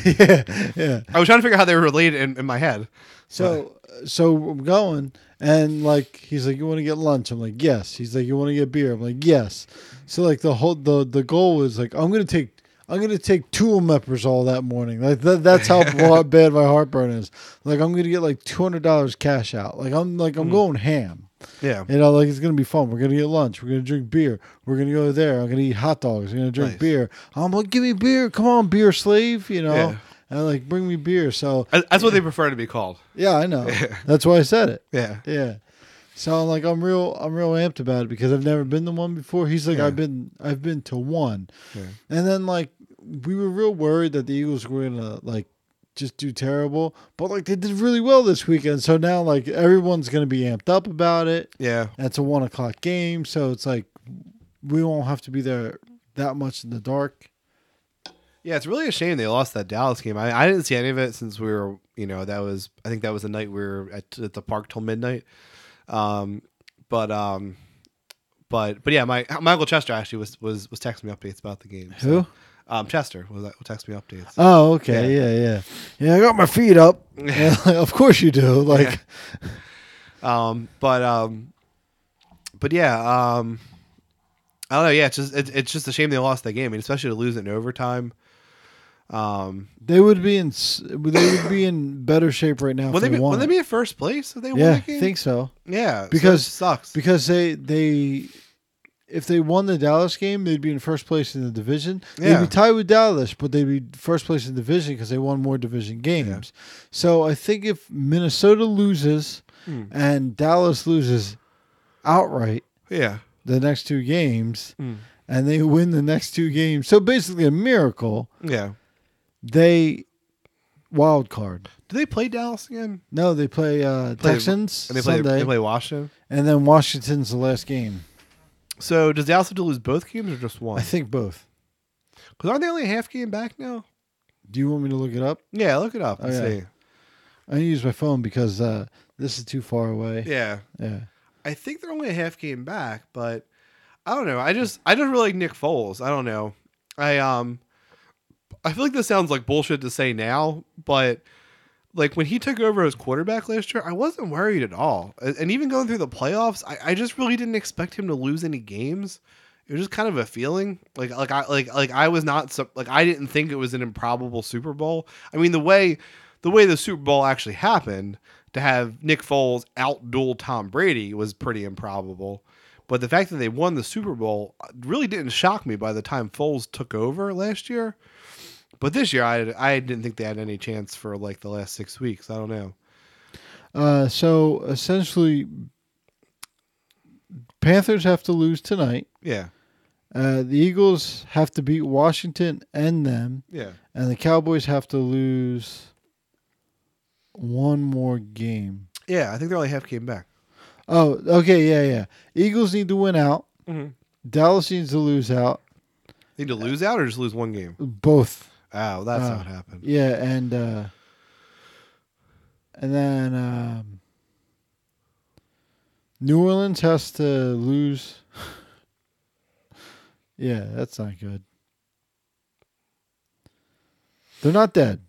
Yeah. I was trying to figure out how they were related in my head. So I'm going, and like he's like, you want to get lunch? I'm like, yes. He's like, you want to get beer? I'm like, yes. So like the goal was like, I'm gonna take two omeprazole that morning. Like that's how bad my heartburn is. Like I'm gonna get like $200 cash out. Like I'm going ham. Yeah. Like it's gonna be fun. We're gonna get lunch. We're gonna drink beer. We're gonna go there. I'm gonna eat hot dogs. I'm gonna drink beer. I'm like, give me beer. Come on, beer slave. Yeah. And like, bring me beer. So that's what they prefer to be called. Yeah, I know. That's why I said it. Yeah. Yeah. So like, I'm real amped about it because I've never been to one before. He's like, I've been to one, and then like we were real worried that the Eagles were gonna like just do terrible, but like they did really well this weekend. So now like everyone's gonna be amped up about it. Yeah. And it's a 1:00 game, so it's like we won't have to be there that much in the dark. Yeah, it's really a shame they lost that Dallas game. I didn't see any of it since we were, I think that was the night we were at the park till midnight. But yeah, my Uncle Chester actually was texting me updates about the game. So. Who? Chester will text me updates. Oh, okay, yeah. I got my feet up. Yeah, of course you do. Like, but yeah, I don't know. Yeah, it's just a shame they lost that game. I mean, especially to lose it in overtime. They would be in better shape right now. Would they be in first place if they won that game? I think so. Yeah, because so it sucks because they if they won the Dallas game, they'd be in first place in the division. Yeah. They'd be tied with Dallas, but they'd be first place in the division because they won more division games. Yeah. So I think if Minnesota loses and Dallas loses outright, the next two games, and they win the next two games, so basically a miracle. Yeah. They wild card. Do they play Dallas again? No, they play Texans and Sunday. They play Washington, and then Washington's the last game. So does Dallas have to lose both games or just one? I think both. Because aren't they only a half game back now? Do you want me to look it up? Yeah, look it up and see. I use my phone because this is too far away. Yeah. I think they're only a half game back, but I don't know. I just really like Nick Foles. I don't know. I feel like this sounds like bullshit to say now, but like when he took over as quarterback last year, I wasn't worried at all. And even going through the playoffs, I just really didn't expect him to lose any games. It was just kind of a feeling. I was not I didn't think it was an improbable Super Bowl. I mean, the way the Super Bowl actually happened, to have Nick Foles out-duel Tom Brady was pretty improbable. But the fact that they won the Super Bowl really didn't shock me by the time Foles took over last year. But this year, I didn't think they had any chance for like the last 6 weeks. I don't know. So essentially, Panthers have to lose tonight. Yeah. The Eagles have to beat Washington and them. Yeah. And the Cowboys have to lose one more game. Yeah, I think they're only half game back. Oh, okay, yeah. Eagles need to win out. Mm-hmm. Dallas needs to lose out. Need to lose out or just lose one game? Both. Oh, that's not happened. Yeah, and then New Orleans has to lose. Yeah, that's not good. They're not dead.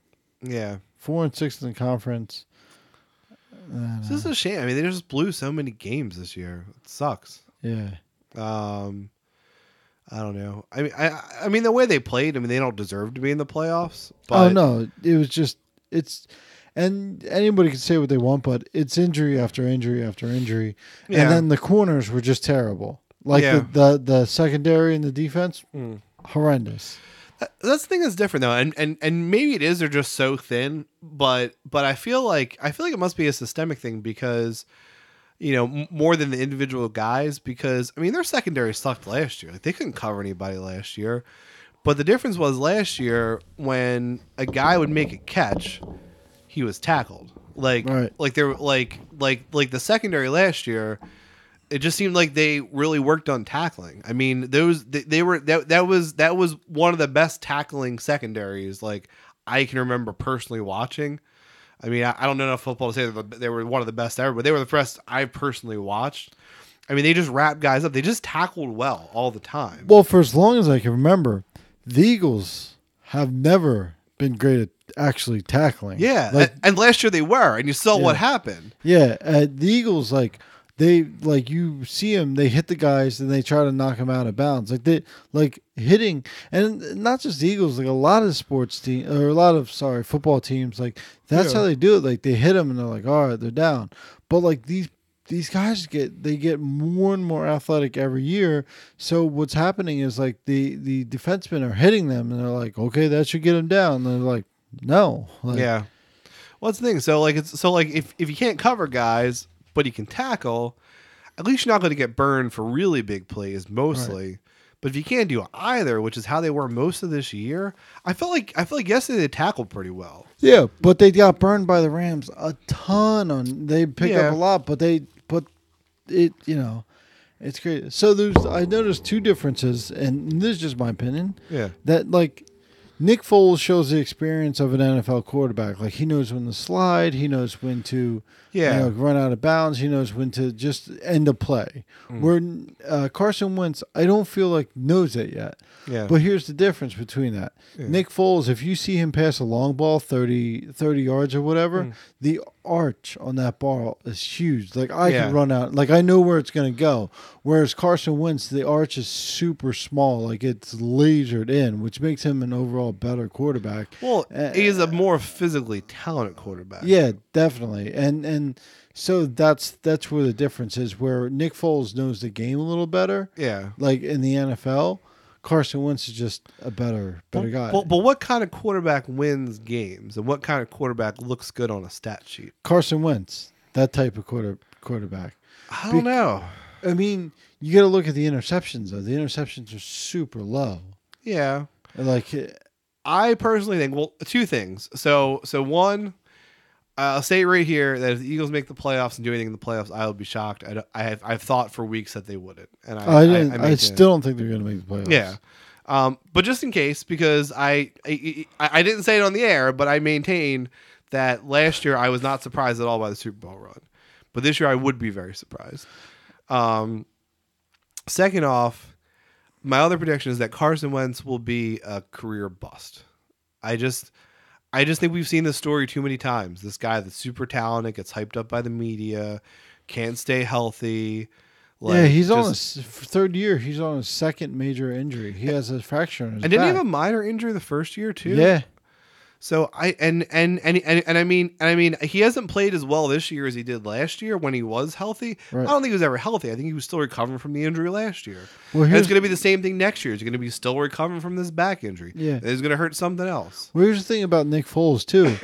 Yeah. 4-6 in the conference. This is a shame. I mean, they just blew so many games this year. It sucks. Yeah. I don't know. I mean, the way they played. I mean, they don't deserve to be in the playoffs. But Oh no, it was just and anybody can say what they want, but it's injury after injury after injury, Yeah. and then the corners were just terrible. Like Yeah. the secondary and the defense, horrendous. That's the thing that's different though, and maybe it is they're just so thin, but I feel like it must be a systemic thing because, more than the individual guys, because I mean their secondary sucked last year. Like they couldn't cover anybody last year, but the difference was last year when a guy would make a catch, he was tackled. Like they're like the secondary last year. It just seemed like they really worked on tackling. I mean, that was one of the best tackling secondaries like I can remember personally watching. I mean, I don't know enough football to say that they were one of the best ever, but they were the best I personally watched. I mean, they just wrapped guys up. They just tackled well all the time. Well, for as long as I can remember, the Eagles have never been great at actually tackling. Yeah, and last year they were, and you saw what happened. Yeah, the Eagles you see them, they hit the guys and they try to knock them out of bounds. Hitting, and not just the Eagles, like a lot of football teams, like that's how they do it. Like they hit them and they're like, all right, they're down. But like these guys get more and more athletic every year. So what's happening is like the defensemen are hitting them and they're like, okay, that should get them down. And they're like, no. Yeah. Well, that's the thing. So if you can't cover guys, but you can tackle, at least you're not going to get burned for really big plays mostly. Right. But if you can't do either, which is how they were most of this year, I felt like yesterday they tackled pretty well. Yeah, but they got burned by the Rams a ton. They picked up a lot, but it's great. So I noticed two differences, and this is just my opinion. Yeah, that like Nick Foles shows the experience of an NFL quarterback. Like he knows when to slide, he knows when to run out of bounds, he knows when to just end a play. Where Carson Wentz, I don't feel like knows it yet. Yeah. But here's the difference between that. Yeah. Nick Foles, if you see him pass a long ball, 30 yards or whatever, the arch on that ball is huge. Like I can run out, like I know where it's going to go. Whereas Carson Wentz, the arch is super small, like it's lasered in, which makes him an overall better quarterback. Well, he's a more physically talented quarterback. Yeah, definitely. And so that's where the difference is, where Nick Foles knows the game a little better. Yeah. Like in the NFL, Carson Wentz is just a better guy. But what kind of quarterback wins games, and what kind of quarterback looks good on a stat sheet? Carson Wentz, that type of quarterback. I don't know. I mean, you got to look at the interceptions, though. The interceptions are super low. Yeah. Like, I personally think, well, two things. So one, I'll say right here that if the Eagles make the playoffs and do anything in the playoffs, I would be shocked. I've thought for weeks that they wouldn't, and I still don't think they're going to make the playoffs. Yeah, but just in case, because I didn't say it on the air, but I maintain that last year I was not surprised at all by the Super Bowl run, but this year I would be very surprised. Second off, my other prediction is that Carson Wentz will be a career bust. I just think we've seen this story too many times. This guy that's super talented gets hyped up by the media, can't stay healthy. He's on his third year. He's on his second major injury. He has a fracture in his back. And didn't he have a minor injury the first year too? Yeah. So I mean he hasn't played as well this year as he did last year when he was healthy. Right. I don't think he was ever healthy. I think he was still recovering from the injury last year. Well, and it's going to be the same thing next year. He's going to be still recovering from this back injury. Yeah, it's going to hurt something else. Well, here's the thing about Nick Foles too.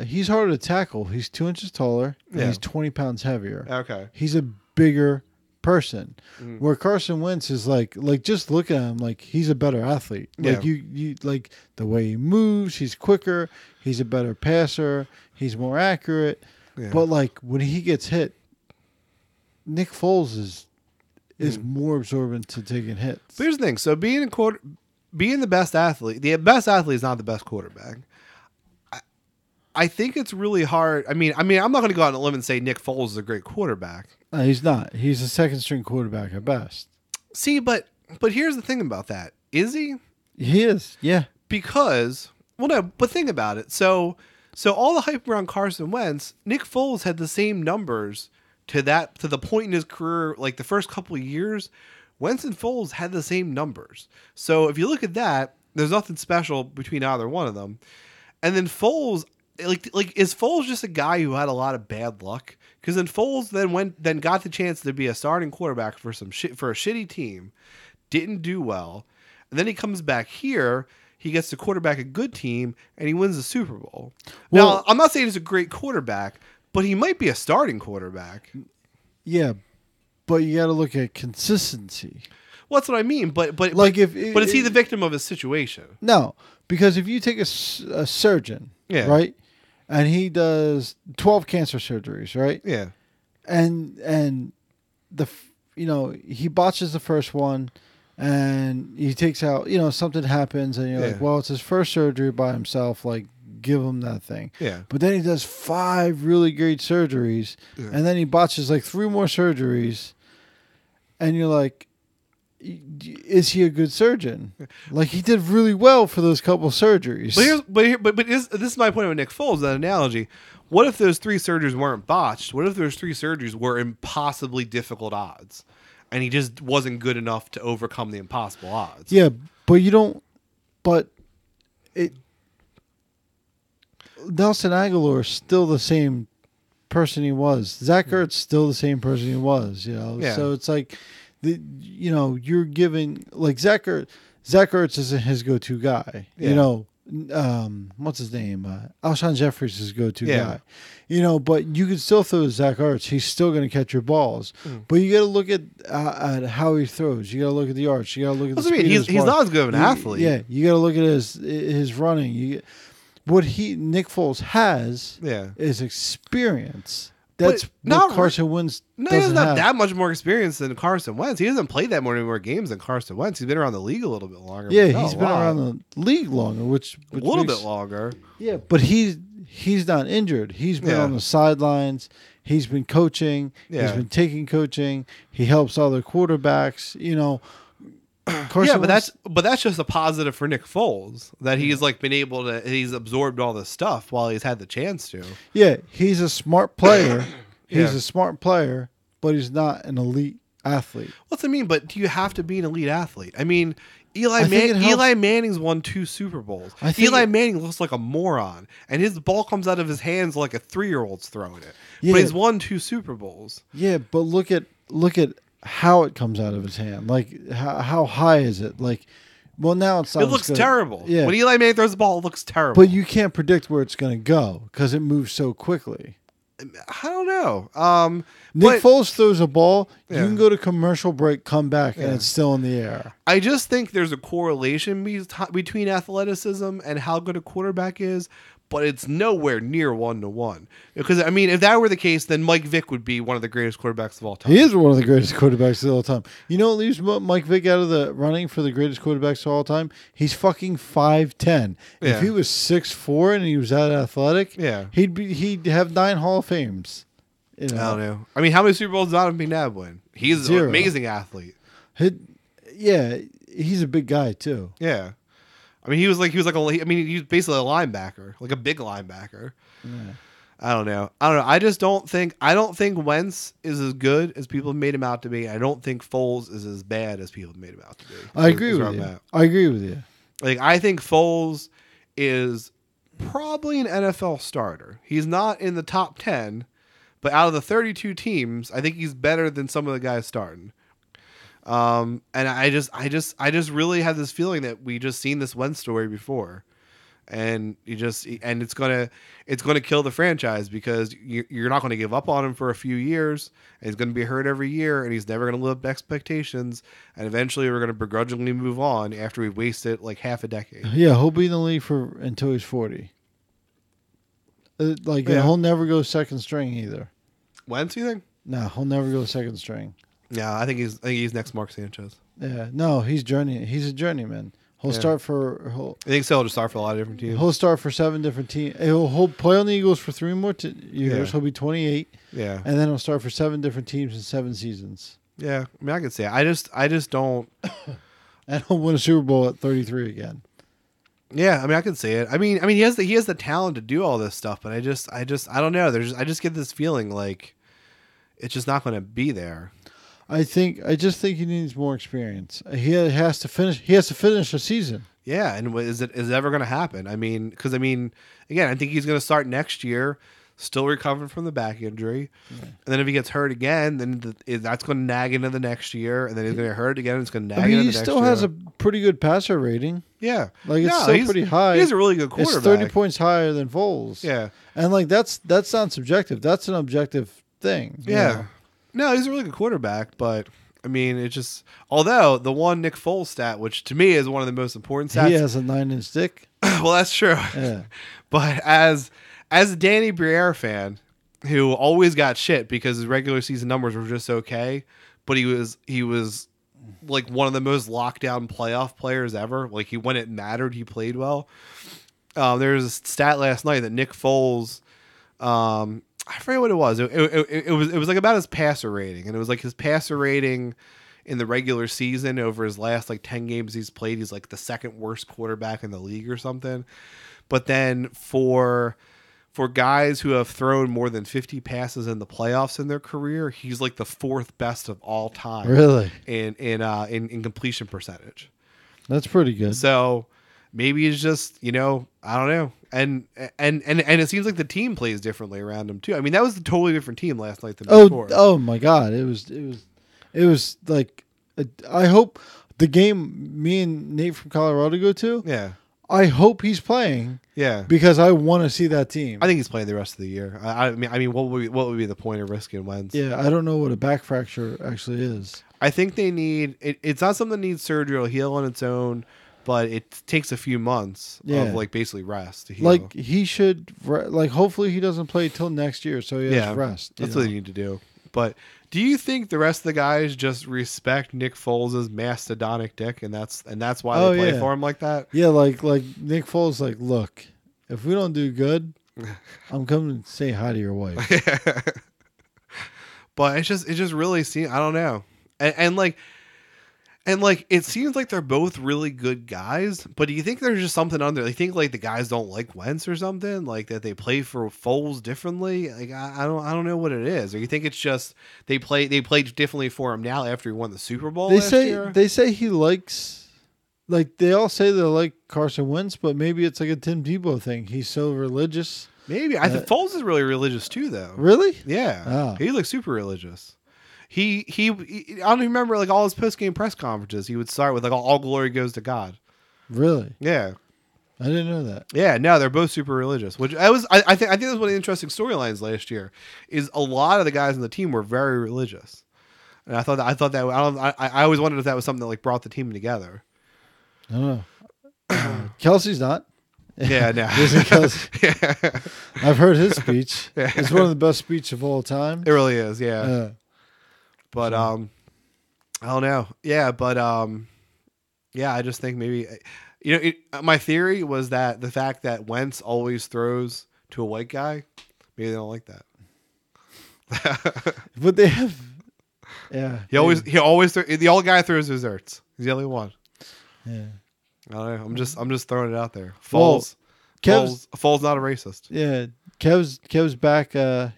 He's harder to tackle. He's 2 inches taller and he's 20 pounds heavier. Okay, he's a bigger person. Where Carson Wentz is like just look at him, like he's a better athlete. Like you like the way he moves, he's quicker, he's a better passer, he's more accurate. Yeah. But like when he gets hit, Nick Foles is more absorbent to taking hits. But here's the thing. So being the best athlete, the best athlete is not the best quarterback. I think it's really hard. I mean, I'm not going to go out on a limb and say Nick Foles is a great quarterback. He's not. He's a second string quarterback at best. See, but here's the thing about that. Is he? He is. Yeah. Because, well, no, but think about it. So all the hype around Carson Wentz, Nick Foles had the same numbers to the point in his career, like the first couple of years. Wentz and Foles had the same numbers. So if you look at that, there's nothing special between either one of them. And then Foles, like is Foles just a guy who had a lot of bad luck? Because then Foles then got the chance to be a starting quarterback for a shitty team, didn't do well, and then he comes back here. He gets to quarterback a good team, and he wins the Super Bowl. Well, now, I'm not saying he's a great quarterback, but he might be a starting quarterback. Yeah, but you got to look at consistency. Well, that's what I mean. But like but is he the victim of his situation? No, because if you take a surgeon, yeah, right, and he does 12 cancer surgeries, right, yeah, and he botches the first one. And he takes out, something happens, and you're like, well, it's his first surgery by himself. Like, give him that thing. Yeah. But then he does 5 really great surgeries, and then he botches like 3 more surgeries, and you're like, is he a good surgeon? Like, he did really well for those couple surgeries. But this is my point with Nick Foles. That analogy. What if those 3 surgeries weren't botched? What if those 3 surgeries were impossibly difficult odds? And he just wasn't good enough to overcome the impossible odds. Yeah, but you don't. But Nelson Aguilar is still the same person he was. Zach Ertz still the same person he was. Yeah. So it's like, you're giving like Zach Ertz. Zach Ertz isn't his go-to guy. Yeah. What's his name? Alshon Jeffries is his go-to guy. But you can still throw Zach Ertz. He's still going to catch your balls. But you got to look at how he throws. You got to look at the arch. You got to look at the speed. He's not as good of an athlete. Yeah, you got to look at his running. What Nick Foles has is experience. That's what Carson Wentz doesn't have. He doesn't have that much more experience than Carson Wentz. He hasn't played that many more games than Carson Wentz. He's been around the league a little bit longer. Yeah, he's been around the league longer, which a little bit longer. Yeah, but he's not injured. He's been on the sidelines. He's been coaching. Yeah. He's been taking coaching. He helps other quarterbacks. Carson Wentz, but that's just a positive for Nick Foles that he's he's absorbed all this stuff while he's had the chance to. Yeah, he's a smart player. He's a smart player, but he's not an elite athlete. What's that mean? But do you have to be an elite athlete? I mean, Eli Manning's won 2 Super Bowls. Eli Manning looks like a moron, and his ball comes out of his hands like a 3-year-old's throwing it. Yeah. But he's won 2 Super Bowls. Yeah, but look at how it comes out of his hand. Like, how high is it? Like, well, now it's not. It looks terrible. Yeah. When Eli Manning throws the ball, it looks terrible. But you can't predict where it's going to go because it moves so quickly. I don't know. Nick Foles throws a ball. You can go to commercial break, come back, and it's still in the air. I just think there's a correlation between athleticism and how good a quarterback is, but it's nowhere near 1-to-1. Because, I mean, if that were the case, then Mike Vick would be one of the greatest quarterbacks of all time. He is one of the greatest quarterbacks of all time. You know what leaves Mike Vick out of the running for the greatest quarterbacks of all time? He's fucking 5'10". Yeah. If he was 6'4" and he was that athletic, he'd have 9 Hall of Fames. I don't know. I mean, how many Super Bowls does Donovan McNabb win? He's an amazing athlete. He's a big guy too. Yeah. I mean, he was basically a linebacker, like a big linebacker. Yeah. I don't know. I don't think Wentz is as good as people have made him out to be. I don't think Foles is as bad as people have made him out to be. I agree with you. Like, I think Foles is probably an NFL starter. He's not in the top 10, but out of the 32 teams, I think he's better than some of the guys starting. And I just really have this feeling that we just seen this Wentz story before, and it's gonna kill the franchise because you're not going to give up on him for a few years, and he's going to be hurt every year, and he's never going to live up to expectations, and eventually we're going to begrudgingly move on after we've wasted like half a decade. Yeah, he'll be in the league until he's 40. He'll never go second string either. Wentz, you think? No, he'll never go second string. Yeah, I think he's next Mark Sanchez. Yeah, no, he's a journeyman. He'll start for. I think so. He'll just start for a lot of different teams. He'll start for 7 different teams. He'll play on the Eagles for 3 more years. Yeah. He'll be 28. Yeah, and then he'll start for 7 different teams in 7 seasons. Yeah, I mean, I could say it. I just don't. And he'll win a Super Bowl at 33 again. Yeah, I mean, I could say it. I mean, he has the talent to do all this stuff, but I don't know. I just get this feeling like it's just not going to be there. I just think he needs more experience. He has to finish a season. Yeah, and is it ever going to happen? I mean, because again, I think he's going to start next year, still recovering from the back injury, and then if he gets hurt again, then that's going to nag into the next year, and then he's going to get hurt again. And it's going to nag into the next year. He still has a pretty good passer rating. Yeah, it's still pretty high. He's a really good quarterback. It's 30 points higher than Foles. Yeah, and that's not subjective. That's an objective thing. Yeah. No, he's a really good quarterback, but I mean, it's just although the one Nick Foles stat, which to me is one of the most important stats, he has a 9-inch dick. Well, that's true. Yeah. But as a Danny Briere fan, who always got shit because his regular season numbers were just okay, but he was like one of the most lockdown playoff players ever. Like when it mattered, he played well. There was a stat last night that Nick Foles. I forget what it was. It was like about his passer rating, and it was like his passer rating in the regular season over his last like 10 games he's played. He's like the second worst quarterback in the league or something. But then for guys who have thrown more than 50 passes in the playoffs in their career, he's like the 4th best of all time. Really? In completion percentage. That's pretty good. So maybe it's just, I don't know. And it seems like the team plays differently around him too. I mean, that was a totally different team last night than before. Oh my God. It was like, I hope the game me and Nate from Colorado go to. Yeah. I hope he's playing. Yeah. Because I want to see that team. I think he's playing the rest of the year. I mean, what would be the point of risking Wentz? Yeah, I don't know what a back fracture actually is. I think they need it's not something that needs surgery or heal on its own, but it takes a few months of like basically rest to heal. Like he should hopefully he doesn't play till next year, so he has rest. That's what they need to do. But do you think the rest of the guys just respect Nick Foles' mastodonic dick, and that's why they play for him like that? Yeah, like Nick Foles, like, look, if we don't do good, I'm coming to say hi to your wife. But it just really seems, I don't know, and it seems like they're both really good guys. But do you think there's just something under? You think like the guys don't like Wentz or something, like that they play for Foles differently? Like I don't know what it is. Or you think it's just they play differently for him now after he won the Super Bowl? They say he likes, like they all say they like Carson Wentz, but maybe it's like a Tim Tebow thing. He's so religious. Maybe I think Foles is really religious too, though. Really? Yeah. Oh. He looks super religious. He I don't remember like all his post game press conferences. He would start with like all glory goes to God. Really? Yeah. I didn't know that. Yeah, no, they're both super religious. Which I think that was one of the interesting storylines last year. Is a lot of the guys on the team were very religious, and I always wondered if that was something that like brought the team together. I don't know. Kelsey's not. Yeah, no. Yeah. I've heard his speech. Yeah. It's one of the best speeches of all time. It really is. Yeah. But I don't know. Yeah, but yeah, I just think maybe my theory was that the fact that Wentz always throws to a white guy, maybe they don't like that. But they have, yeah. He always the old guy throws desserts. He's the only one. Yeah. I don't know. I'm just throwing it out there. Foles not a racist. Yeah. Kev's back.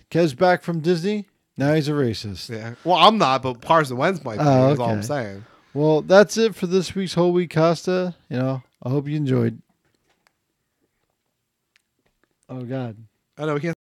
Kev's back from Disney. Now he's a racist. Yeah. Well, I'm not, but Carson Wentz might be. That's all I'm saying. Well, that's it for this week's Whole Week Costa. I hope you enjoyed. Oh God. I know we can't.